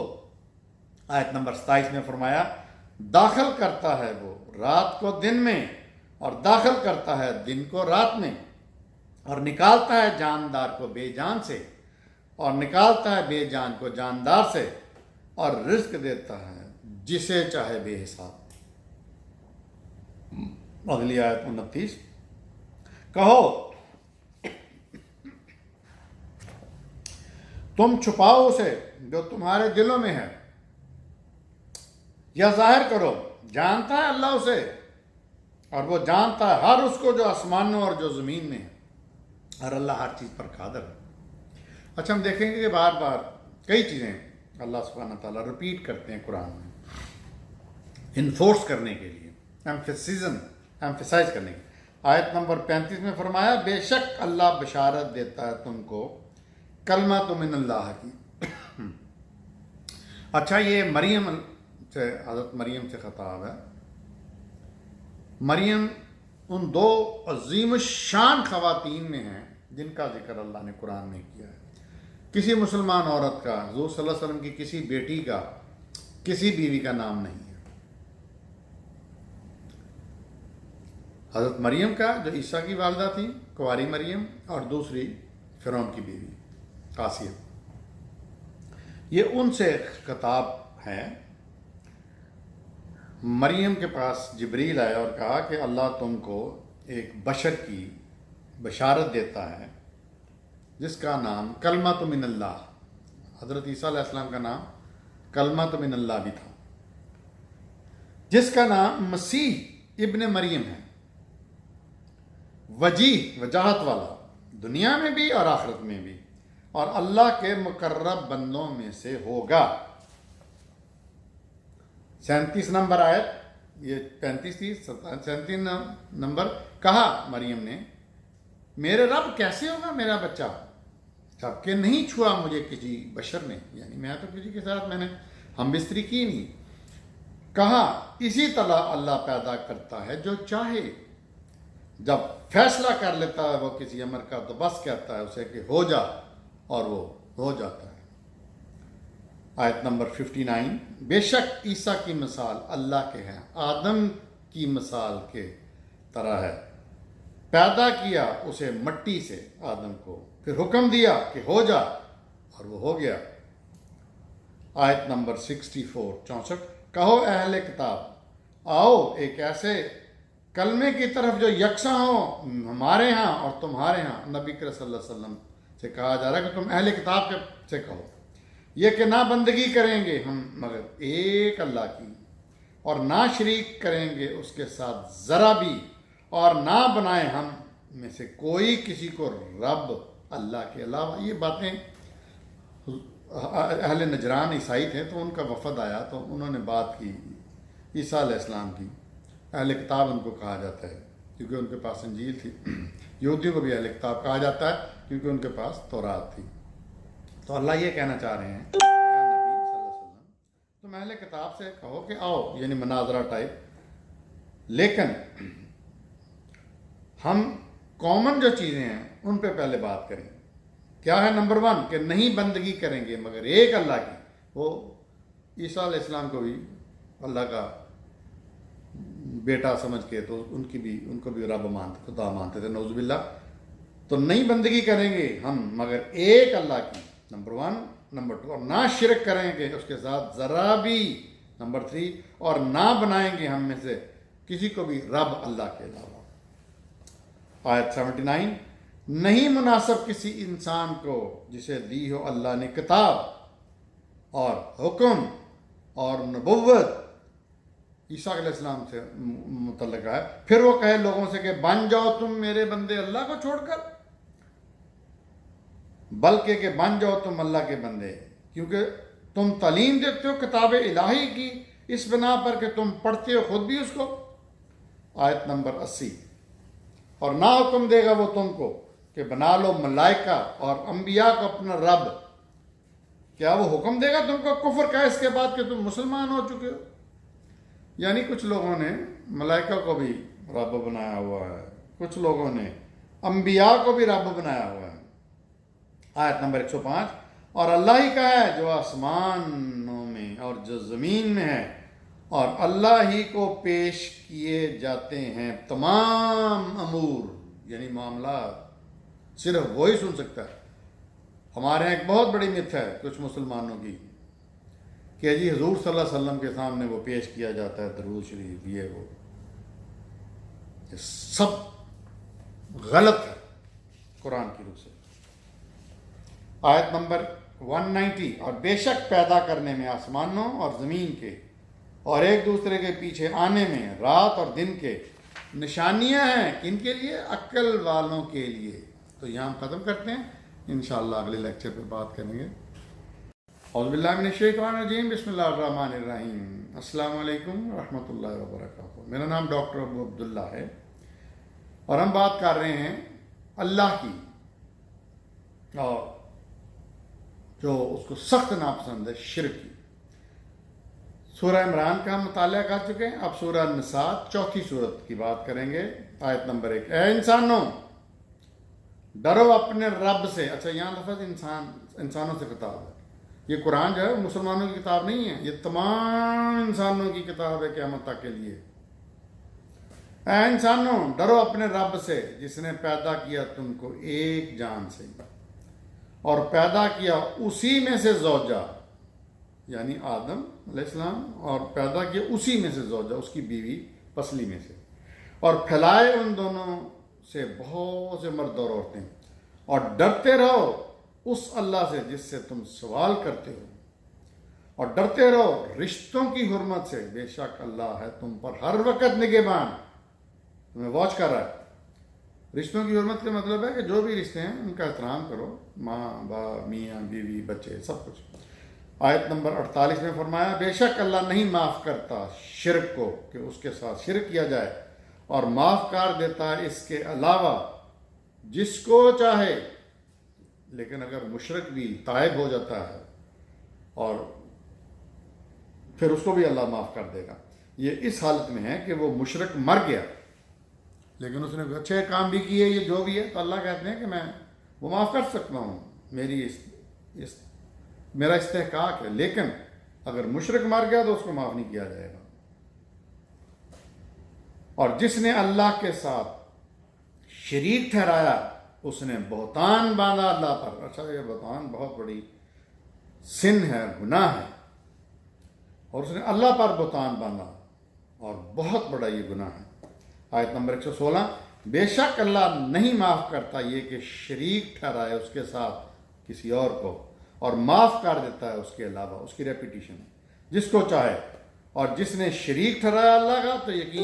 آیت نمبر 27 میں فرمایا، داخل کرتا ہے وہ رات کو دن میں، اور داخل کرتا ہے دن کو رات میں، اور نکالتا ہے جاندار کو بے جان سے، اور نکالتا ہے بے جان کو جاندار سے، اور رزق دیتا ہے جسے چاہے بے حساب۔ اگلی آیت 29، کہو تم چھپاؤ اسے جو تمہارے دلوں میں ہے، یا ظاہر کرو، جانتا ہے اللہ اسے، اور وہ جانتا ہے ہر اس کو جو آسمانوں اور جو زمین میں ہے، اور اللہ ہر چیز پر قادر ہے۔ اچھا ہم دیکھیں گے کہ بار بار کئی چیزیں اللہ سبحانہ تعالیٰ ریپیٹ کرتے ہیں قرآن میں، انفورس کرنے کے لیے، ایمفیسائز کرنے کے لیے۔ آیت نمبر 35 میں فرمایا، بے شک اللہ بشارت دیتا ہے تم کو کلمۃ من اللہ کی۔ اچھا یہ مریم سے، حضرت مریم سے خطاب ہے۔ مریم ان دو عظیم الشان خواتین میں ہیں جن کا ذکر اللہ نے قرآن میں کیا ہے۔ کسی مسلمان عورت کا، حضور صلی اللہ علیہ وسلم کی کسی بیٹی کا، کسی بیوی کا نام نہیں ہے۔ حضرت مریم کا جو عیسیٰ کی والدہ تھی، کنواری مریم، اور دوسری فرعون کی بیوی آسیہ، یہ ان سے خطاب ہے۔ مریم کے پاس جبریل آیا اور کہا کہ اللہ تم کو ایک بشر کی بشارت دیتا ہے جس کا نام کلمۃ من اللہ، حضرت عیسیٰ علیہ السلام کا نام کلمۃ من اللہ بھی تھا، جس کا نام مسیح ابن مریم ہے، وجیح، وجاہت والا، دنیا میں بھی اور آخرت میں بھی، اور اللہ کے مقرب بندوں میں سے ہوگا۔ 37 نمبر آیت، یہ 35 تھی، 37 نمبر، کہا مریم نے، میرے رب کیسے ہوگا میرا بچہ جبکہ نہیں چھوا مجھے کسی بشر نے، یعنی میں تو کسی کے ساتھ میں نے ہم بستری کی نہیں۔ کہا اسی طرح اللہ پیدا کرتا ہے جو چاہے، جب فیصلہ کر لیتا ہے وہ کسی امر کا تو بس کہتا ہے اسے کہ ہو جا، اور وہ ہو جاتا ہے۔ آیت نمبر 59، بے شک عیسیٰ کی مثال اللہ کے ہیں، آدم کی مثال کے طرح ہے، پیدا کیا اسے مٹی سے، آدم کو، پھر حکم دیا کہ ہو جا، اور وہ ہو گیا۔ آیت نمبر 64 کہو اہل کتاب، آؤ ایک ایسے کلمے کی طرف جو یکساں ہو ہمارے ہاں اور تمہارے ہاں۔ نبی کریم صلی اللہ علیہ وسلم سے کہا جا رہا ہے کہ تم اہل کتاب سے کہو یہ کہ نہ بندگی کریں گے ہم مگر ایک اللہ کی، اور نہ شریک کریں گے اس کے ساتھ ذرا بھی، اور نہ بنائے ہم میں سے کوئی کسی کو رب اللہ کے علاوہ. یہ باتیں اہل نجران عیسائی تھے تو ان کا وفد آیا تو انہوں نے بات کی عیسیٰ علیہ السلام کی. اہل کتاب ان کو کہا جاتا ہے کیونکہ ان کے پاس انجیل تھی. یہودیوں کو بھی اہل کتاب کہا جاتا ہے کیونکہ ان کے پاس تورات تھی. تو اللہ یہ کہنا چاہ رہے ہیں کہ اے نبی صلی اللہ علیہ وسلم تم اہل کتاب سے کہو کہ آؤ، یعنی مناظرہ ٹائپ، لیکن ہم کامن جو چیزیں ہیں ان پہ پہلے بات کریں. کیا ہے؟ نمبر 1 کہ نہیں بندگی کریں گے مگر ایک اللہ کی. وہ عیسیٰ علیہ السلام کو بھی اللہ کا بیٹا سمجھ کے تو ان کو بھی رب مانتے، خدا مانتے تھے، نعوذ باللہ. تو نہیں بندگی کریں گے ہم مگر ایک اللہ کی، نمبر 1. نمبر 2 اور نہ شرک کریں گے اس کے ساتھ ذرا بھی، نمبر 3 اور نہ بنائیں گے ہم میں سے کسی کو بھی رب اللہ کے علاوہ. آیت 79 نہیں مناسب کسی انسان کو جسے دی ہو اللہ نے کتاب اور حکم اور نبوت، عیسیٰ علیہ السلام سے متعلق ہے، پھر وہ کہے لوگوں سے کہ بن جاؤ تم میرے بندے اللہ کو چھوڑ کر، بلکہ کہ بن جاؤ تم اللہ کے بندے کیونکہ تم تعلیم دیتے ہو کتاب الہی کی اس بنا پر کہ تم پڑھتے ہو خود بھی اس کو. آیت نمبر 80 اور نہ حکم دے گا وہ تم کو کہ بنا لو ملائکہ اور انبیاء کو اپنا رب. کیا وہ حکم دے گا تم کو کفر کا اس کے بعد کہ تم مسلمان ہو چکے ہو؟ یعنی کچھ لوگوں نے ملائکہ کو بھی رب بنایا ہوا ہے، کچھ لوگوں نے انبیاء کو بھی رب بنایا ہوا ہے. آیت نمبر 105 اور اللہ ہی کا ہے جو آسمانوں میں اور جو زمین میں ہے، اور اللہ ہی کو پیش کیے جاتے ہیں تمام امور، یعنی معاملات صرف وہی سن سکتا ہے. ہمارے یہاں ایک بہت بڑی مت ہے کچھ مسلمانوں کی کہ جی حضور صلی اللہ علیہ وسلم کے سامنے وہ پیش کیا جاتا ہے درود شریف، یہ وہ، یہ سب غلط ہے قرآن کی روح سے. آیت نمبر 190 اور بے شک پیدا کرنے میں آسمانوں اور زمین کے اور ایک دوسرے کے پیچھے آنے میں رات اور دن کے نشانیاں ہیں. کن کے لیے؟ عقل والوں کے لیے. تو یہاں ہم ختم کرتے ہیں، انشاءاللہ اگلے لیکچر پہ بات کریں گے. اعوذ باللہ من الشیطان الرجیم، بسم اللہ الرحمن الرحیم. السلام علیکم ورحمۃ اللہ وبرکاتہ. میرا نام ڈاکٹر ابو عبداللہ ہے اور ہم بات کر رہے ہیں اللہ کی، اور جو اس کو سخت ناپسند ہے، شرک کی. سورہ عمران کا ہم مطالعہ کر چکے ہیں، اب سورہ النساء 4تھی سورت کی بات کریں گے. آیت نمبر 1 اے انسانوں ڈرو اپنے رب سے. اچھا یہاں لفظ انسانوں سے خطاب ہے. یہ قرآن جو ہے مسلمانوں کی کتاب نہیں ہے، یہ تمام انسانوں کی کتاب ہے قیامت تک کے لیے. اے انسانوں ڈرو اپنے رب سے جس نے پیدا کیا تم کو ایک جان سے اور پیدا کیا اسی میں سے زوجہ، یعنی آدم علیہ السلام، اور پیدا کیا اسی میں سے زوجہ، اس کی بیوی پسلی میں سے، اور پھیلائے ان دونوں سے بہت سے مرد اور عورتیں، اور ڈرتے رہو اس اللہ سے جس سے تم سوال کرتے ہو، اور ڈرتے رہو رشتوں کی حرمت سے، بے شک اللہ ہے تم پر ہر وقت نگہبان، تمہیں واچ کر رہا ہے. رشتوں کی حرمت کا مطلب ہے کہ جو بھی رشتے ہیں ان کا احترام کرو، ماں باپ، میاں بیوی، بچے، سب کچھ. آیت نمبر 48 میں فرمایا بے شک اللہ نہیں معاف کرتا شرک کو کہ اس کے ساتھ شرک کیا جائے، اور معاف کر دیتا ہے اس کے علاوہ جس کو چاہے. لیکن اگر مشرک بھی تائب ہو جاتا ہے اور پھر اس کو بھی اللہ معاف کر دے گا. یہ اس حالت میں ہے کہ وہ مشرک مر گیا لیکن اس نے اچھے کام بھی کیے، یہ جو بھی ہے، تو اللہ کہتے ہیں کہ میں وہ معاف کر سکتا ہوں، میرا استحقاق ہے. لیکن اگر مشرک مر گیا تو اس کو معاف نہیں کیا جائے گا. اور جس نے اللہ کے ساتھ شریک ٹھہرایا اس نے بہتان باندھا اللہ پر. اچھا یہ بہتان بہت بڑی سن ہے، گناہ ہے، اور اس نے اللہ پر بہتان باندھا اور بہت بڑا یہ گناہ ہے. آیت نمبر 116 بے شک اللہ نہیں معاف کرتا یہ کہ شریک ٹھہرائے اس کے ساتھ کسی اور کو، اور معاف کر دیتا ہے اس کے علاوہ. اس کی ریپیٹیشن ہے جس کو چاہے. اور جس نے شریک ٹھہرایا اللہ کا تو یقین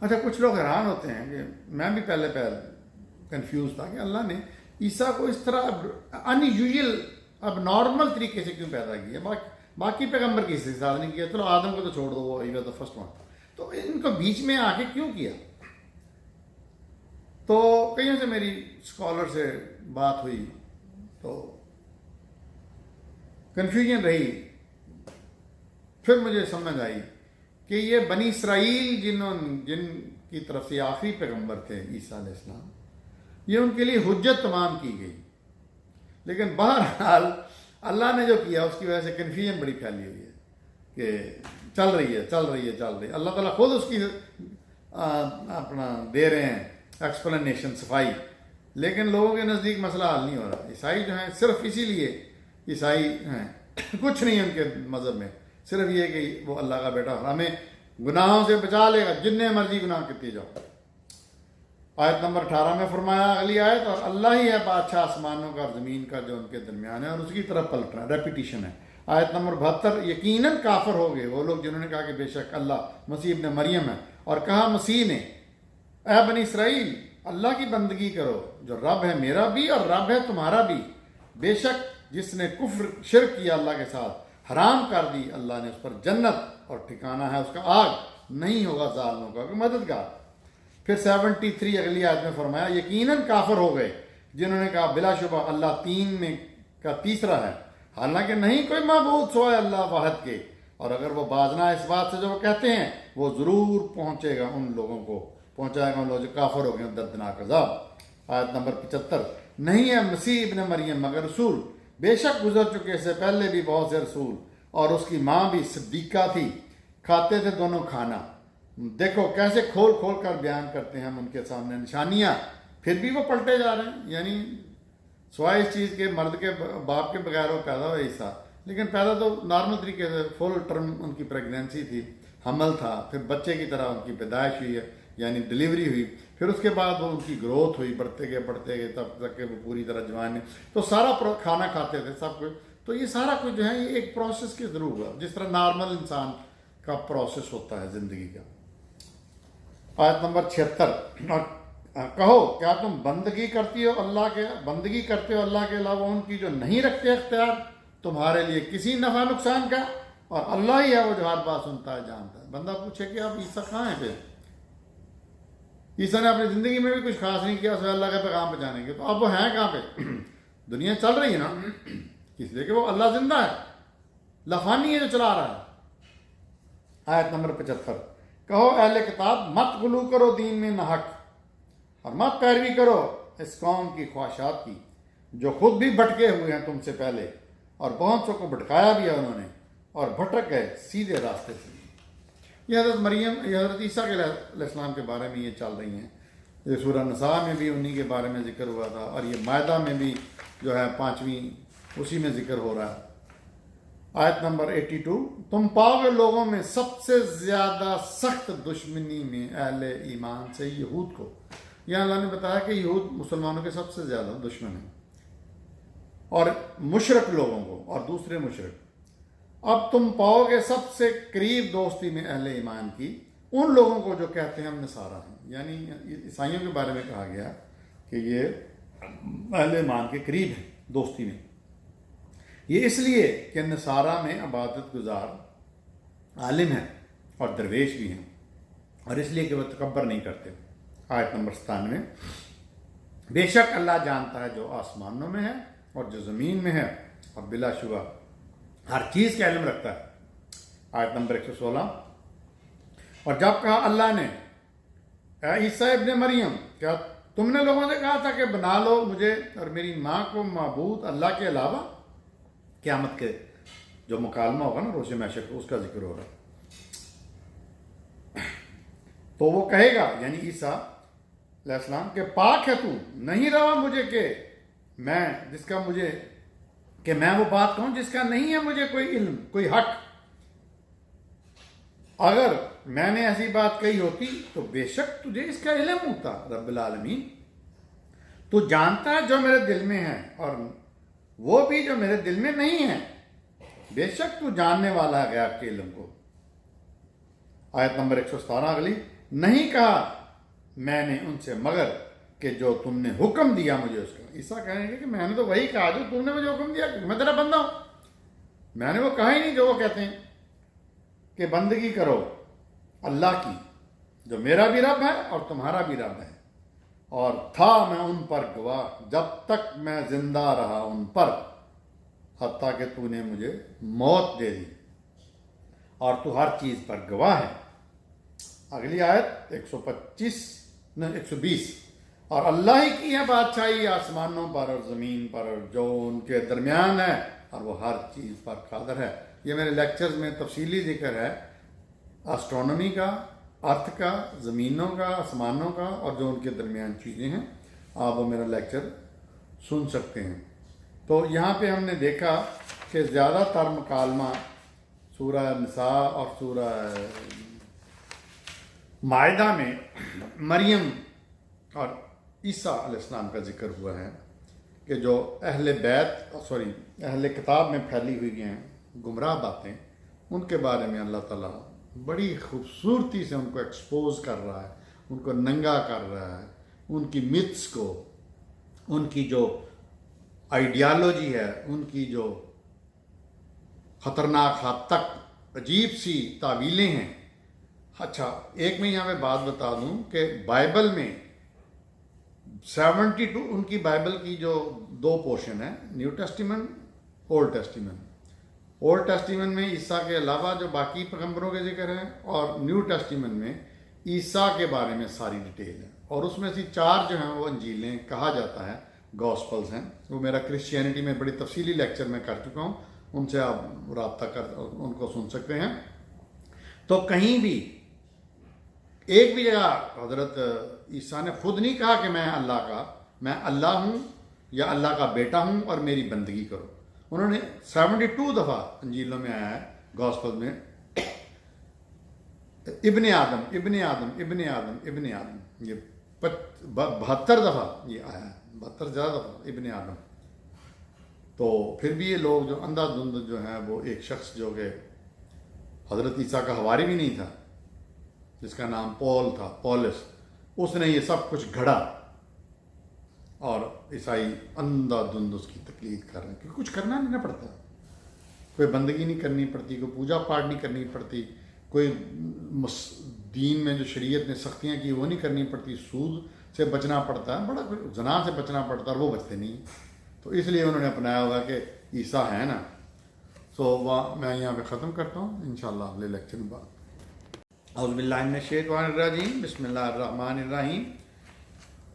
اچھا کچھ لوگ حیران ہوتے ہیں کہ میں بھی پہلے کنفیوز تھا کہ اللہ نے عیسیٰ کو اس طرح ان یوزل اب نارمل طریقے سے کیوں پیدا کیا، باقی پیغمبر کی حصے ساتھ نہیں کیا، چلو آدم کو تو چھوڑ دو، وہ ایگا تو فرسٹ ون، تو ان کو بیچ میں آ کے کیوں کیا؟ تو کئیوں سے میری اسکالر سے بات ہوئی تو کنفیوژن رہی، پھر مجھے سمجھ آئی کہ یہ بنی اسرائیل جن کی طرف سے آخری پیغمبر تھے عیسیٰ علیہ السلام، یہ ان کے لیے حجت تمام کی گئی، لیکن بہرحال اللہ نے جو کیا اس کی وجہ سے کنفیوژن بڑی پھیلی ہوئی ہے کہ چل رہی ہے، اللہ تعالیٰ خود اس کی اپنا دے رہے ہیں ایکسپلینیشن، صفائی، لیکن لوگوں کے نزدیک مسئلہ حل نہیں ہو رہا۔ عیسائی جو ہیں صرف اسی لیے عیسائی ہیں، کچھ نہیں ان کے مذہب میں، صرف یہ کہ وہ اللہ کا بیٹا ہمیں گناہوں سے بچا لے گا، جتنے مرضی گناہ کرتے جاؤ۔ آیت نمبر 18 میں فرمایا اگلی آیت، اور اللہ ہی ہے بادشاہ آسمانوں کا اور زمین کا جو ان کے درمیان ہے، اور اس کی طرف پلٹنا، ریپیٹیشن ہے۔ آیت نمبر 72، یقیناً کافر ہو گئے وہ لوگ جنہوں نے کہا کہ بے شک اللہ مسیح ابن مریم ہے، اور کہا مسیح نے اے بنی اسرائیل اللہ کی بندگی کرو جو رب ہے میرا بھی اور رب ہے تمہارا بھی، بے شک جس نے کفر شرک کیا اللہ کے ساتھ حرام کر دی اللہ نے اس پر جنت، اور ٹھکانہ ہے اس کا آگ، نہیں ہوگا ظالموں کا کوئی مددگار۔ پھر 73 اگلی آیت میں فرمایا یقیناً کافر ہو گئے جنہوں نے کہا بلا شبہ اللہ تین میں کا تیسرا ہے، حالانکہ نہیں کوئی معبود سوائے اللہ واحد کے، اور اگر وہ بازنا اس بات سے جو وہ کہتے ہیں وہ ضرور پہنچائے گا ان لوگوں جو کافر ہو گئے دردناک عذاب۔ آیت نمبر 75، نہیں ہے مسیح ابن مریم مگر رسول، بے شک گزر چکے سے پہلے بھی بہت سے رسول، اور اس کی ماں بھی صدیقہ تھی، کھاتے تھے دونوں کھانا۔ دیکھو کیسے کھول کھول کر بیان کرتے ہیں ہم ان کے سامنے نشانیاں، پھر بھی وہ پلٹے جا رہے ہیں، یعنی سوائے اس چیز کے مرد کے باپ کے بغیر وہ پیدا ہوئے عیسیٰ، لیکن پیدا تو نارمل طریقے سے فل ٹرم ان کی پریگنینسی تھی، حمل تھا، پھر بچے کی طرح ان کی پیدائش ہوئی ہے، یعنی ڈلیوری ہوئی، پھر اس کے بعد وہ ان کی گروتھ ہوئی، بڑھتے گئے تب تک کہ وہ پوری طرح جوان ہے، تو سارا کھانا کھاتے تھے سب کچھ، تو یہ سارا کچھ جو ہے یہ ایک پروسیس کے ضرور ہوا، جس طرح نارمل انسان کا پروسیس ہوتا ہے زندگی کا۔ آیت نمبر 76، اور کہو کیا تم بندگی کرتے ہو اللہ کے علاوہ ان کی جو نہیں رکھتے اختیار تمہارے لیے کسی نفع نقصان کا، اور اللہ ہی ہے وہ جو ہر بات سنتا ہے جانتا ہے۔ بندہ پوچھے کہ اب عیسیٰ کہاں ہیں؟ پھر عیسیٰ نے اپنی زندگی میں بھی کچھ خاص نہیں کیا سوائے اللہ کا پیغام پہنچانے کے، تو اب وہ ہیں کہاں پہ؟ دنیا چل رہی ہے نا، اس لیے کہ وہ اللہ زندہ ہے، لفانی ہے جو چلا رہا ہے۔ آیت نمبر 75، کہو اہل کتاب مت غلو کرو دین میں نہ حق، اور مت پیروی کرو اس قوم کی خواہشات کی جو خود بھی بھٹکے ہوئے ہیں تم سے پہلے، اور بہت سو کو بھٹکایا بھی ہے انہوں نے، اور بھٹک گئے سیدھے راستے سے۔ یہ حضرت مریم، یہ حضرت عیسیٰ علیہ السلام کے بارے میں یہ چل رہی ہیں، یہ سورہ نساء میں بھی انہی کے بارے میں ذکر ہوا تھا، اور یہ مائدہ میں بھی جو ہے 5ویں اسی میں ذکر ہو رہا ہے۔ آیت نمبر 82، تم پاؤ گے لوگوں میں سب سے زیادہ سخت دشمنی میں اہل ایمان سے یہود کو۔ یہاں اللہ نے بتایا کہ یہود مسلمانوں کے سب سے زیادہ دشمن ہیں، اور مشرک لوگوں کو، اور دوسرے مشرک۔ اب تم پاؤ گے سب سے قریب دوستی میں اہل ایمان کی ان لوگوں کو جو کہتے ہیں ہم نصارہ ہیں، یعنی عیسائیوں کے بارے میں کہا گیا کہ یہ اہل ایمان کے قریب ہیں دوستی میں، یہ اس لیے کہ نصارہ میں عبادت گزار عالم ہیں اور درویش بھی ہیں، اور اس لیے کہ وہ تکبر نہیں کرتے۔ آیت نمبر 97، بے شک اللہ جانتا ہے جو آسمانوں میں ہے اور جو زمین میں ہے، اور بلا شبہ ہر چیز کا علم رکھتا ہے۔ آیت نمبر 116، اور جب کہا اللہ نے اے عیسیٰ ابن مریم کیا تم نے لوگوں سے کہا تھا کہ بنا لو مجھے اور میری ماں کو معبود اللہ کے علاوہ؟ قیامت کے جو مکالمہ ہوگا نا روز محشر کو، اس کا ذکر ہو رہا ہے۔ تو وہ کہے گا یعنی عیسیٰ علیہ السلام کہ پاک ہے تو، نہیں رہا مجھے کہ میں وہ بات کہوں جس کا نہیں ہے مجھے کوئی علم، کوئی حق۔ اگر میں نے ایسی بات کہی ہوتی تو بے شک تجھے اس کا علم ہوتا، رب العالمین تو جانتا ہے جو میرے دل میں ہے اور وہ بھی جو میرے دل میں نہیں ہے، بے شک تو جاننے والا ہے غیب کے علم کو۔ آیت نمبر 117 اگلی، نہیں کہا میں نے ان سے مگر کہ جو تم نے حکم دیا مجھے اس کا. عیسیٰ کہیں گے کہ میں نے تو وہی کہا جو تم نے مجھے حکم دیا, کہ میں تیرا بندہ ہوں. میں نے وہ کہا ہی نہیں جو وہ کہتے ہیں کہ بندگی کرو اللہ کی جو میرا بھی رب ہے اور تمہارا بھی رب ہے, اور تھا میں ان پر گواہ جب تک میں زندہ رہا ان پر, حتیٰ کہ تو نے مجھے موت دے دی اور تو ہر چیز پر گواہ ہے. اگلی آیت 120, اور اللہ ہی کی ہے بادشاہی آسمانوں پر اور زمین پر اور جو ان کے درمیان ہے, اور وہ ہر چیز پر قادر ہے. یہ میرے لیکچرز میں تفصیلی ذکر ہے اسٹرونومی کا, ارتھ کا, زمینوں کا, آسمانوں کا, اور جو ان کے درمیان چیزیں ہیں. آپ وہ میرا لیکچر سن سکتے ہیں. تو یہاں پہ ہم نے دیکھا کہ زیادہ تر مکالمہ سورہ نساء اور سورہ مائدہ میں مریم اور عیسیٰ علیہ السلام کا ذکر ہوا ہے کہ جو اہل کتاب میں پھیلی ہوئی ہیں گمراہ باتیں, ان کے بارے میں اللہ تعالیٰ بڑی خوبصورتی سے ان کو ایکسپوز کر رہا ہے, ان کو ننگا کر رہا ہے, ان کی متس کو, ان کی جو آئیڈیالوجی ہے, ان کی جو خطرناک حد تک عجیب سی تعویلیں ہیں. اچھا, ایک میں یہاں پہ بات بتا دوں کہ بائبل میں 72 ان کی بائبل کی جو 2 پورشن ہیں, new testament, old testament. Old testament میں عیسیٰ کے علاوہ جو باقی پیغمبروں کے ذکر ہیں, اور نیو ٹیسٹیمنٹ میں عیسیٰ کے بارے میں ساری ڈیٹیل ہے, اور اس میں سے 4 جو ہیں وہ انجیلیں کہا جاتا ہے گاسپلز ہیں. وہ میرا کرسچینٹی میں بڑی تفصیلی لیکچر میں کر چکا ہوں, ان سے آپ رابطہ کر ان کو سن سکتے ہیں. تو کہیں بھی ایک بھی جگہ حضرت عیسیٰ نے خود نہیں کہا کہ میں اللہ ہوں یا اللہ کا بیٹا ہوں اور میری بندگی کرو. انہوں نے 72 دفعہ انجیلوں میں آیا ہے, گاسپل میں, ابن آدم ابن آدم ابن آدم ابن آدم, یہ 72 دفعہ یہ آیا ہے, 72 زیادہ دفعہ ابن آدم. تو پھر بھی یہ لوگ جو اندھا دھند جو ہیں, وہ ایک شخص جو کہ حضرت عیسیٰ کا حواری بھی نہیں تھا, جس کا نام پول تھا, پولس, اس نے یہ سب کچھ گھڑا, اور عیسائی اندھا دھند اس کی تقلید کر رہے ہیں, کیونکہ کچھ کرنا نہیں نہ پڑتا, کوئی بندگی نہیں کرنی پڑتی, کوئی پوجا پاٹ نہیں کرنی پڑتی, کوئی دین میں جو شریعت نے سختیاں کی وہ نہیں کرنی پڑتی, سود سے بچنا پڑتا ہے, بڑا زنا سے بچنا پڑتا ہے, اور وہ بچتے نہیں. تو اس لیے انہوں نے اپنایا ہوگا کہ عیسیٰ ہے نا. تو میں یہاں پہ ختم کرتا ہوں, انشاءاللہ اگلے لیکچر میں بات. اعوذ باللہ من الشیطان الرجیم, بسم اللہ الرحمن الرحیم.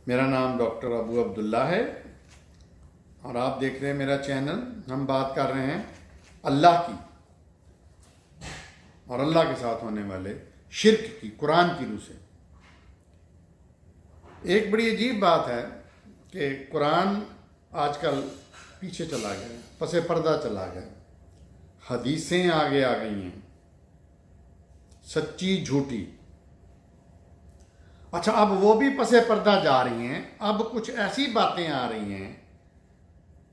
میرا نام ڈاکٹر ابو عبداللہ ہے, اور آپ دیکھ رہے ہیں میرا چینل. ہم بات کر رہے ہیں اللہ کی اور اللہ کے ساتھ ہونے والے شرک کی, قرآن کی روح سے. ایک بڑی عجیب بات ہے کہ قرآن آج کل پیچھے چلا گیا, پس پردہ چلا گیا, حدیثیں آگے آ گئی ہیں, سچی جھوٹی. اچھا, اب وہ بھی پس پردہ جا رہی ہیں. اب کچھ ایسی باتیں آ رہی ہیں,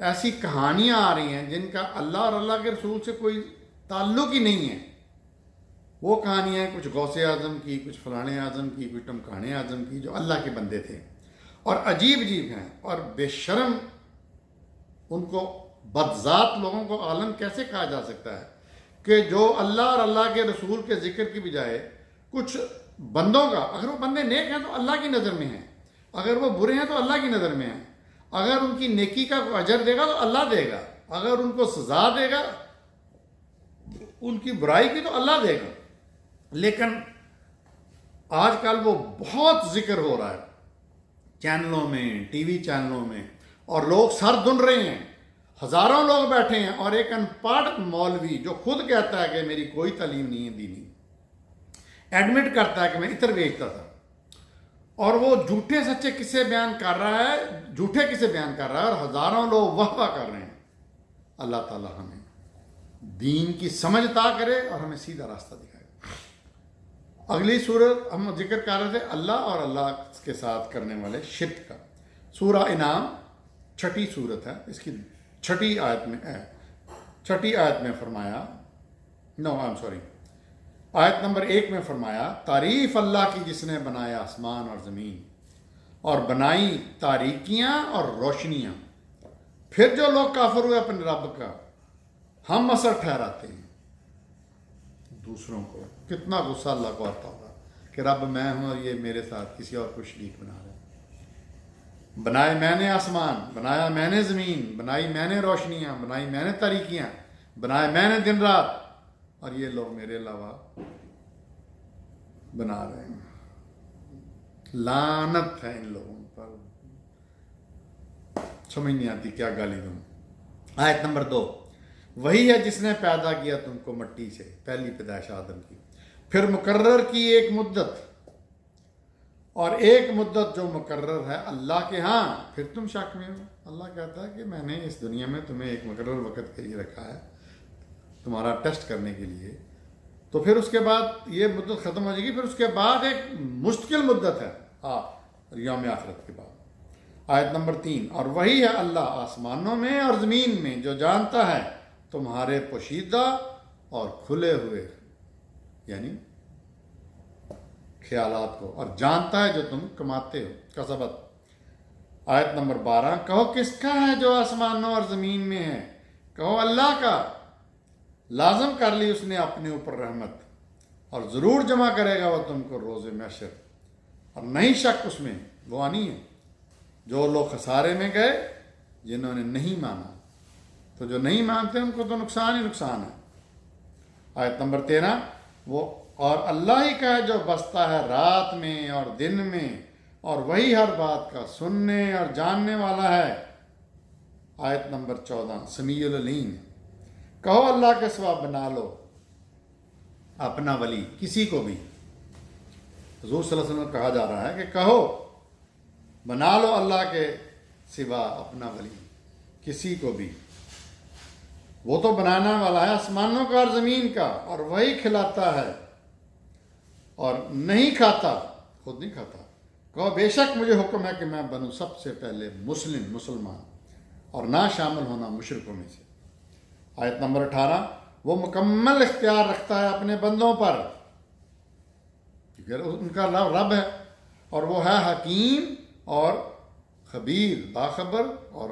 ایسی کہانیاں آ رہی ہیں جن کا اللہ اور اللہ کے رسول سے کوئی تعلق ہی نہیں ہے. وہ کہانیاں کچھ غوث اعظم کی, کچھ فلانے اعظم کی, کچھ ٹمکانے اعظم کی, جو اللہ کے بندے تھے, اور عجیب عجیب ہیں, اور بے شرم. ان کو بدذات لوگوں کو عالم کیسے کہا جا سکتا ہے کہ جو اللہ اور اللہ کے رسول کے ذکر کی بجائے کچھ بندوں کا, اگر وہ بندے نیک ہیں تو اللہ کی نظر میں ہیں, اگر وہ برے ہیں تو اللہ کی نظر میں ہیں, اگر ان کی نیکی کا کوئی اجر دے گا تو اللہ دے گا, اگر ان کو سزا دے گا ان کی برائی کی تو اللہ دے گا. لیکن آج کل وہ بہت ذکر ہو رہا ہے چینلوں میں, ٹی وی چینلوں میں, اور لوگ سر دن رہے ہیں, ہزاروں لوگ بیٹھے ہیں, اور ایک ان پڑھ مولوی جو خود کہتا ہے کہ میری کوئی تعلیم نہیں ہے دینی, ایڈمٹ کرتا ہے کہ میں عطر بیچتا تھا, اور وہ جھوٹے سچے قصے بیان کر رہا ہے, جھوٹے قصے بیان کر رہا ہے, اور ہزاروں لوگ واہ واہ کر رہے ہیں. اللہ تعالیٰ ہمیں دین کی سمجھ عطا کرے اور ہمیں سیدھا راستہ دکھائے. اگلی صورت ہم ذکر کر رہے تھے اللہ اور اللہ کے ساتھ کرنے والے شرک کا. سورہ انعام 6 صورت ہے, اس کی 6 آیت میں فرمایا, آیت نمبر 1 میں فرمایا تعریف اللہ کی جس نے بنایا آسمان اور زمین اور بنائی تاریکیاں اور روشنیاں. پھر جو لوگ کافر ہوئے اپنے رب کا ہم اثر ٹھہراتے ہیں دوسروں کو. کتنا غصہ اللہ کو آتا ہوگا کہ رب میں ہوں اور یہ میرے ساتھ کسی اور کو شریک بنا رہے ہیں. بنائے میں نے آسمان، بنایا میں نے زمین، بنائی میں نے روشنیاں، بنائی میں نے تاریکیاں، بنائے میں نے دن رات، اور یہ لوگ میرے علاوہ بنا رہے ہیں. لعنت ہے ان لوگوں پر. سمجھ نہیں آتی کیا گالی دوں. آیت نمبر 2 وہی ہے جس نے پیدا کیا تم کو مٹی سے، پہلی پیدائش آدم کی، پھر مقرر کی ایک مدت، اور ایک مدت جو مقرر ہے اللہ کے ہاں، پھر تم شک میں ہو. اللہ کہتا ہے کہ میں نے اس دنیا میں تمہیں ایک مقرر وقت کے لیے رکھا ہے تمہارا ٹیسٹ کرنے کے لیے، تو پھر اس کے بعد یہ مدت ختم ہو جائے گی، پھر اس کے بعد ایک مشکل مدت ہے یوم آخرت کے بعد. آیت نمبر 3 اور وہی ہے اللہ آسمانوں میں اور زمین میں جو جانتا ہے تمہارے پوشیدہ اور کھلے ہوئے یعنی خیالات کو، اور جانتا ہے جو تم کماتے ہو کسبت. آیت نمبر 12 کہو کس کا ہے جو آسمانوں اور زمین میں ہے؟ کہو اللہ کا. لازم کر لی اس نے اپنے اوپر رحمت، اور ضرور جمع کرے گا وہ تم کو روز محشر، اور نہیں شک اس میں. وہ آنی ہے جو لوگ خسارے میں گئے جنہوں نے نہیں مانا، تو جو نہیں مانتے ان کو تو نقصان ہی نقصان ہے. آیت نمبر 13 وہ اور اللہ ہی کا ہے جو بستا ہے رات میں اور دن میں، اور وہی ہر بات کا سننے اور جاننے والا ہے. آیت نمبر 14 سمیع العلیم کہو اللہ کے سوا بنا لو اپنا ولی کسی کو بھی. حضور صلی اللہ علیہ وسلم کہا جا رہا ہے کہ کہو بنا لو اللہ کے سوا اپنا ولی کسی کو بھی. وہ تو بنانا والا ہے آسمانوں کا اور زمین کا، اور وہی کھلاتا ہے اور نہیں کھاتا، خود نہیں کھاتا. کہو بے شک مجھے حکم ہے کہ میں بنوں سب سے پہلے مسلمان اور نہ شامل ہونا مشرکوں میں سے. آیت نمبر 18 وہ مکمل اختیار رکھتا ہے اپنے بندوں پر، ان کا رب ہے، اور وہ ہے حکیم اور خبیر، باخبر اور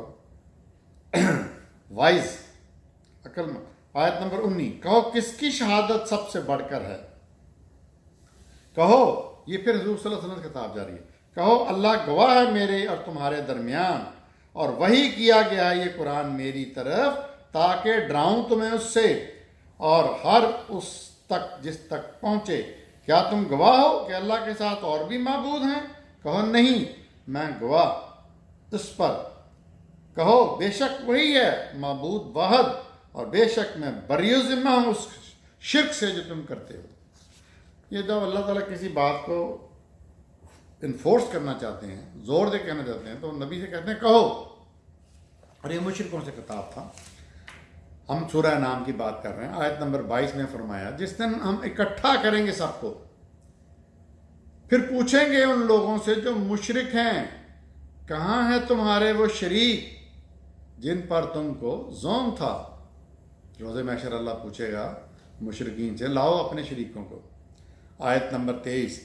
وائز، عقل مند. آیت نمبر 19 کہو کس کی شہادت سب سے بڑھ کر ہے؟ کہو یہ پھر حضور صلی اللہ علیہ وسلم کی خطاب جاری ہے. کہو اللہ گواہ ہے میرے اور تمہارے درمیان، اور وہی کیا گیا ہے یہ قرآن میری طرف تاکہ ڈراؤں تمہیں اس سے اور ہر اس تک جس تک پہنچے. کیا تم گواہ ہو کہ اللہ کے ساتھ اور بھی معبود ہیں؟ کہو نہیں، میں گواہ اس پر. کہو بے شک وہی ہے معبود واحد، اور بے شک میں بری و ذمہ ہوں اس شرک سے جو تم کرتے ہو. یہ جب اللہ تعالیٰ کسی بات کو انفورس کرنا چاہتے ہیں، زور دے کہنا چاہتے ہیں، تو نبی سے کہتے ہیں کہو. اور یہ مشرکوں سے خطاب تھا. ہم سورہ انعام کی بات کر رہے ہیں. آیت نمبر 22 میں فرمایا جس دن ہم اکٹھا کریں گے سب کو، پھر پوچھیں گے ان لوگوں سے جو مشرک ہیں کہاں ہیں تمہارے وہ شریک جن پر تم کو زوم تھا. روز محشر اللہ پوچھے گا مشرکین سے لاؤ اپنے شریکوں کو. آیت نمبر 23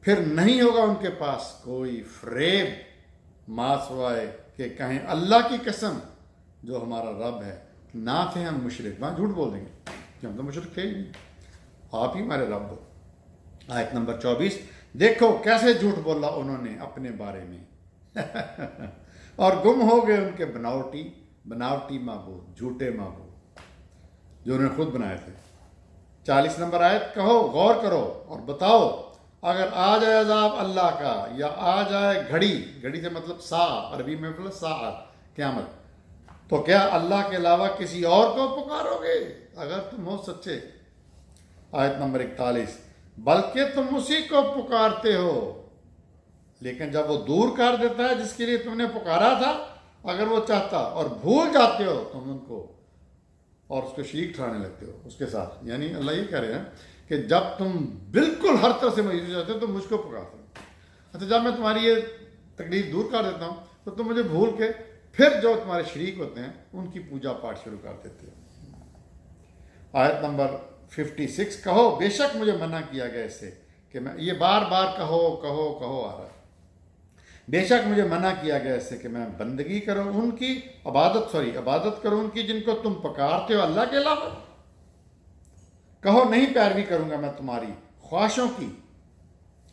پھر نہیں ہوگا ان کے پاس کوئی فریب ما سوائے کہ کہیں اللہ کی قسم جو ہمارا رب ہے نہ تھے ہم مشرک. وہاں جھوٹ بول دیں گے کہ ہم تو مشرک تھے ہی نہیں، آپ ہی ہمارے رب ہو. آیت نمبر 24 دیکھو کیسے جھوٹ بولا انہوں نے اپنے بارے میں اور گم ہو گئے ان کے بناوٹی معبود، جھوٹے معبود جو انہوں نے خود بنائے تھے. 40 نمبر آیت کہو غور کرو اور بتاؤ اگر آ جائے عذاب اللہ کا یا آ جائے گھڑی سے مطلب ساعت، عربی میں مطلب ساعت قیامت، تو کیا اللہ کے علاوہ کسی اور کو پکارو گے اگر تم ہو سچے. آیت نمبر 41 بلکہ تم اسی کو پکارتے ہو، لیکن جب وہ دور کر دیتا ہے جس کے لیے تم نے پکارا تھا اگر وہ چاہتا، اور بھول جاتے ہو تم ان کو اور اس کو شریک ٹھہرانے لگتے ہو اس کے ساتھ. یعنی اللہ یہ کہہ رہے ہیں کہ جب تم بالکل ہر طرح سے مایوس ہو جاتے ہو تو مجھ کو پکارتے ہو. اچھا جب میں تمہاری یہ تکلیف دور کر دیتا ہوں تو تم مجھے بھول کے پھر جو تمہارے شریک ہوتے ہیں ان کی پوجا پاٹ شروع کر دیتے ہو. آیت نمبر 56 کہو بیشک مجھے منع کیا گیا اس سے کہ میں یہ بار بار کہو کہو کہو آ رہا ہے، بے شک مجھے منع کیا گیا اس سے کہ میں بندگی کروں ان کی عبادت کروں ان کی جن کو تم پکارتے ہو اللہ کے علاوہ، کہو نہیں پیروی کروں گا میں تمہاری خواہشوں کی،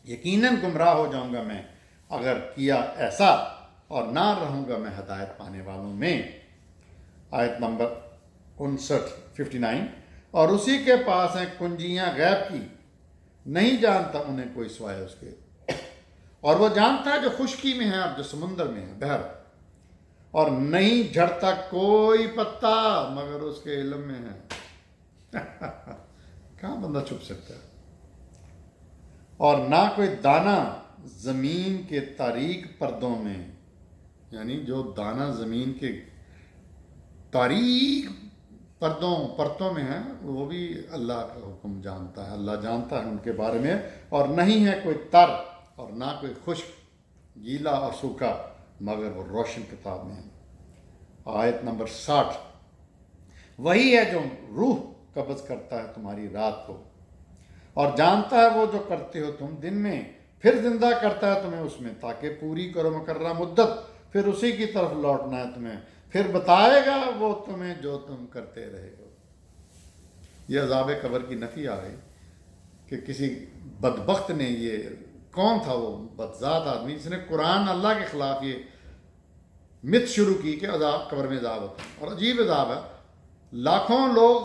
یقیناً گمراہ ہو جاؤں گا میں اگر کیا ایسا، اور نہ رہوں گا میں ہدایت پانے والوں میں۔ آیت نمبر 59 اور اسی کے پاس ہیں کنجیاں غیب کی، نہیں جانتا انہیں کوئی سوائے اس کے، اور وہ جانتا ہے جو خشکی میں ہے اور جو سمندر میں ہے بحر، اور نہیں جھڑتا کوئی پتا مگر اس کے علم میں ہے۔ کہاں بندہ چھپ سکتا ہے؟ اور نہ کوئی دانہ زمین کے تاریک پردوں میں، یعنی جو دانہ زمین کے تاریک پرتوں میں ہے وہ بھی اللہ کا حکم جانتا ہے، اللہ جانتا ہے ان کے بارے میں، اور نہیں ہے کوئی تر اور نہ کوئی خشک، گیلا اور سوکھا مگر وہ روشن کتاب میں ہے۔ آیت نمبر 60 وہی ہے جو روح قبض کرتا ہے تمہاری رات کو، اور جانتا ہے وہ جو کرتے ہو تم دن میں، پھر زندہ کرتا ہے تمہیں اس میں تاکہ پوری کرو مقررہ مدت، پھر اسی کی طرف لوٹنا ہے تمہیں، پھر بتائے گا وہ تمہیں جو تم کرتے رہے ہو۔ یہ عذاب قبر کی نفی آ گئی کہ کسی بدبخت نے، یہ کون تھا وہ بدذات آدمی جس نے قرآن اللہ کے خلاف یہ مت شروع کی کہ عذاب قبر میں عذاب ہوتا ہے، اور عجیب عذاب ہے۔ لاکھوں لوگ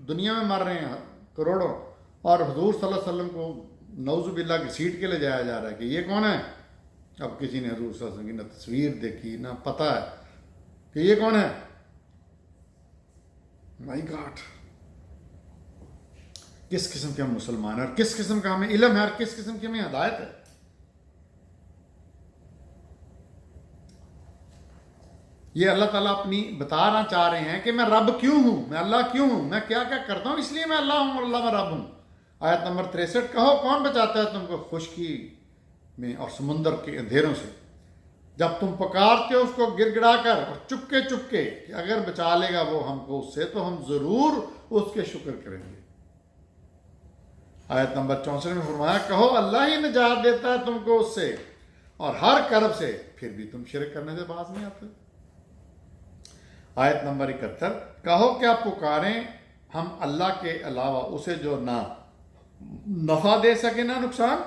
دنیا میں مر رہے ہیں، کروڑوں، اور حضور صلی اللہ علیہ وسلم کو نعوذ باللہ کی سیٹ کے لے جایا جا رہا ہے کہ یہ کون ہے؟ اب کسی نے حضور صلی اللہ علیہ وسلم کی نہ تصویر دیکھی نہ پتہ ہے کہ یہ کون ہے۔ مائی گاڈ، کس قسم کے ہم مسلمان ہیں، اور کس قسم کا ہمیں علم ہے، اور کس قسم کی ہمیں ہدایت ہے۔ یہ اللہ تعالیٰ اپنی بتانا چاہ رہے ہیں کہ میں رب کیوں ہوں، میں اللہ کیوں ہوں، میں کیا کیا کرتا ہوں، اس لیے میں اللہ ہوں اور اللہ میں رب ہوں۔ آیت نمبر 63 کہو کون بچاتا ہے تم کو خشکی میں اور سمندر کے اندھیروں سے، جب تم پکارتے ہو اس کو گر گڑا کر اور چپکے چپکے، کہ اگر بچا لے گا وہ ہم کو اس سے تو ہم ضرور اس کے شکر کریں گے۔ آیت نمبر 64 میں فرمایا کہو اللہ ہی نجات دیتا ہے تم کو اس سے اور ہر کرب سے، پھر بھی تم شرک کرنے سے باز نہیں آتے۔ آیت نمبر 71 کہو کیا پکاریں ہم اللہ کے علاوہ اسے جو نہ نفع دے سکے نہ نقصان،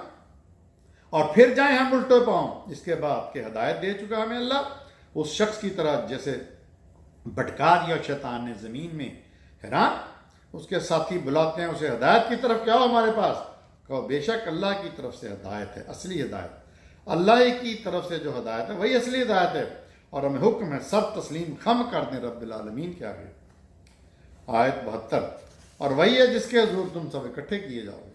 اور پھر جائیں ہم الٹے پاؤں اس کے بعد کہ ہدایت دے چکا ہمیں اللہ، اس شخص کی طرح جیسے بھٹکا دیا شیطان نے زمین میں حیران، اس کے ساتھی بلاتے ہیں اسے ہدایت کی طرف، کیا ہو ہمارے پاس، کہو بے شک اللہ کی طرف سے ہدایت ہے، اصلی ہدایت اللہ ہی کی طرف سے جو ہدایت ہے وہی اصلی ہدایت ہے، اور ہمیں حکم ہے سب تسلیم خم کر دیں رب العالمین کے آگے۔ آیت 72 اور وہی ہے جس کے حضور تم سب اکٹھے کیے جاؤ گے۔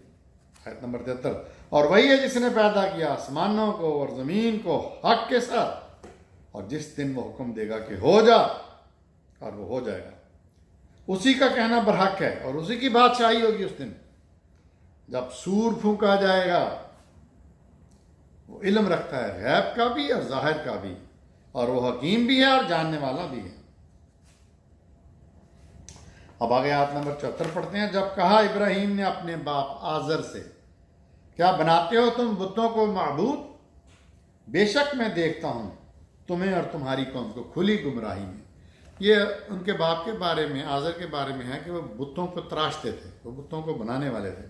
آیت نمبر 73 اور وہی ہے جس نے پیدا کیا آسمانوں کو اور زمین کو حق کے ساتھ، اور جس دن وہ حکم دے گا کہ ہو جا اور وہ ہو جائے گا، اسی کا کہنا برحق ہے، اور اسی کی بادشاہی ہوگی اس دن جب سور پھونکا جائے گا۔ وہ علم رکھتا ہے غیب کا بھی اور ظاہر کا بھی، اور وہ حکیم بھی ہے اور جاننے والا بھی ہے۔ اب آگے آیت نمبر 74 پڑھتے ہیں۔ جب کہا ابراہیم نے اپنے باپ آزر سے کیا بناتے ہو تم بتوں کو معبود، بے شک میں دیکھتا ہوں تمہیں اور تمہاری قوم کو کھلی گمراہی میں۔ یہ ان کے باپ کے بارے میں، آزر کے بارے میں ہے کہ وہ بتوں کو تراشتے تھے، وہ بتوں کو بنانے والے تھے،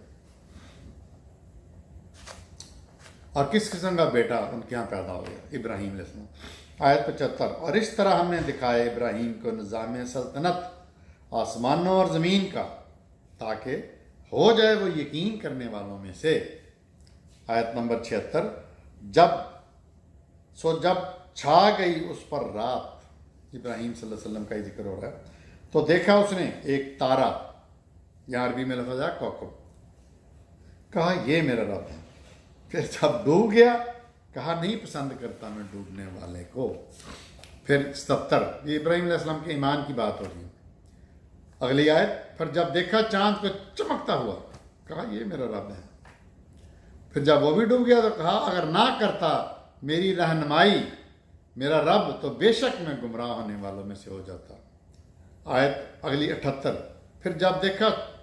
اور کس قسم کا بیٹا ان کے ہاں پیدا ہو گیا ابراہیم علیہ السلام۔ آیت 75 اور اس طرح ہم نے دکھایا ابراہیم کو نظام سلطنت آسمانوں اور زمین کا، تاکہ ہو جائے وہ یقین کرنے والوں میں سے۔ آیت نمبر 76 جب چھا گئی اس پر رات، ابراہیم صلی اللہ علیہ وسلم کا ہی ذکر ہو رہا ہے، تو دیکھا اس نے ایک تارا، یہاں عربی میں لفظ ہے کوکب، کہا یہ میرا رب ہے۔ پھر جب ڈوب گیا کہا نہیں پسند کرتا میں ڈوبنے والے کو۔ پھر 77 یہ ابراہیم علیہ السلام کے ایمان کی بات ہو رہی ہے۔ اگلی آیت پھر جب دیکھا چاند کو چمکتا ہوا کہا یہ میرا رب ہے۔ پھر جب وہ بھی ڈوب گیا تو کہا اگر نہ کرتا میری رہنمائی میرا رب تو بے شک میں گمراہ ہونے والوں میں سے ہو جاتا۔ آیت اگلی 78 پھر جب دیکھا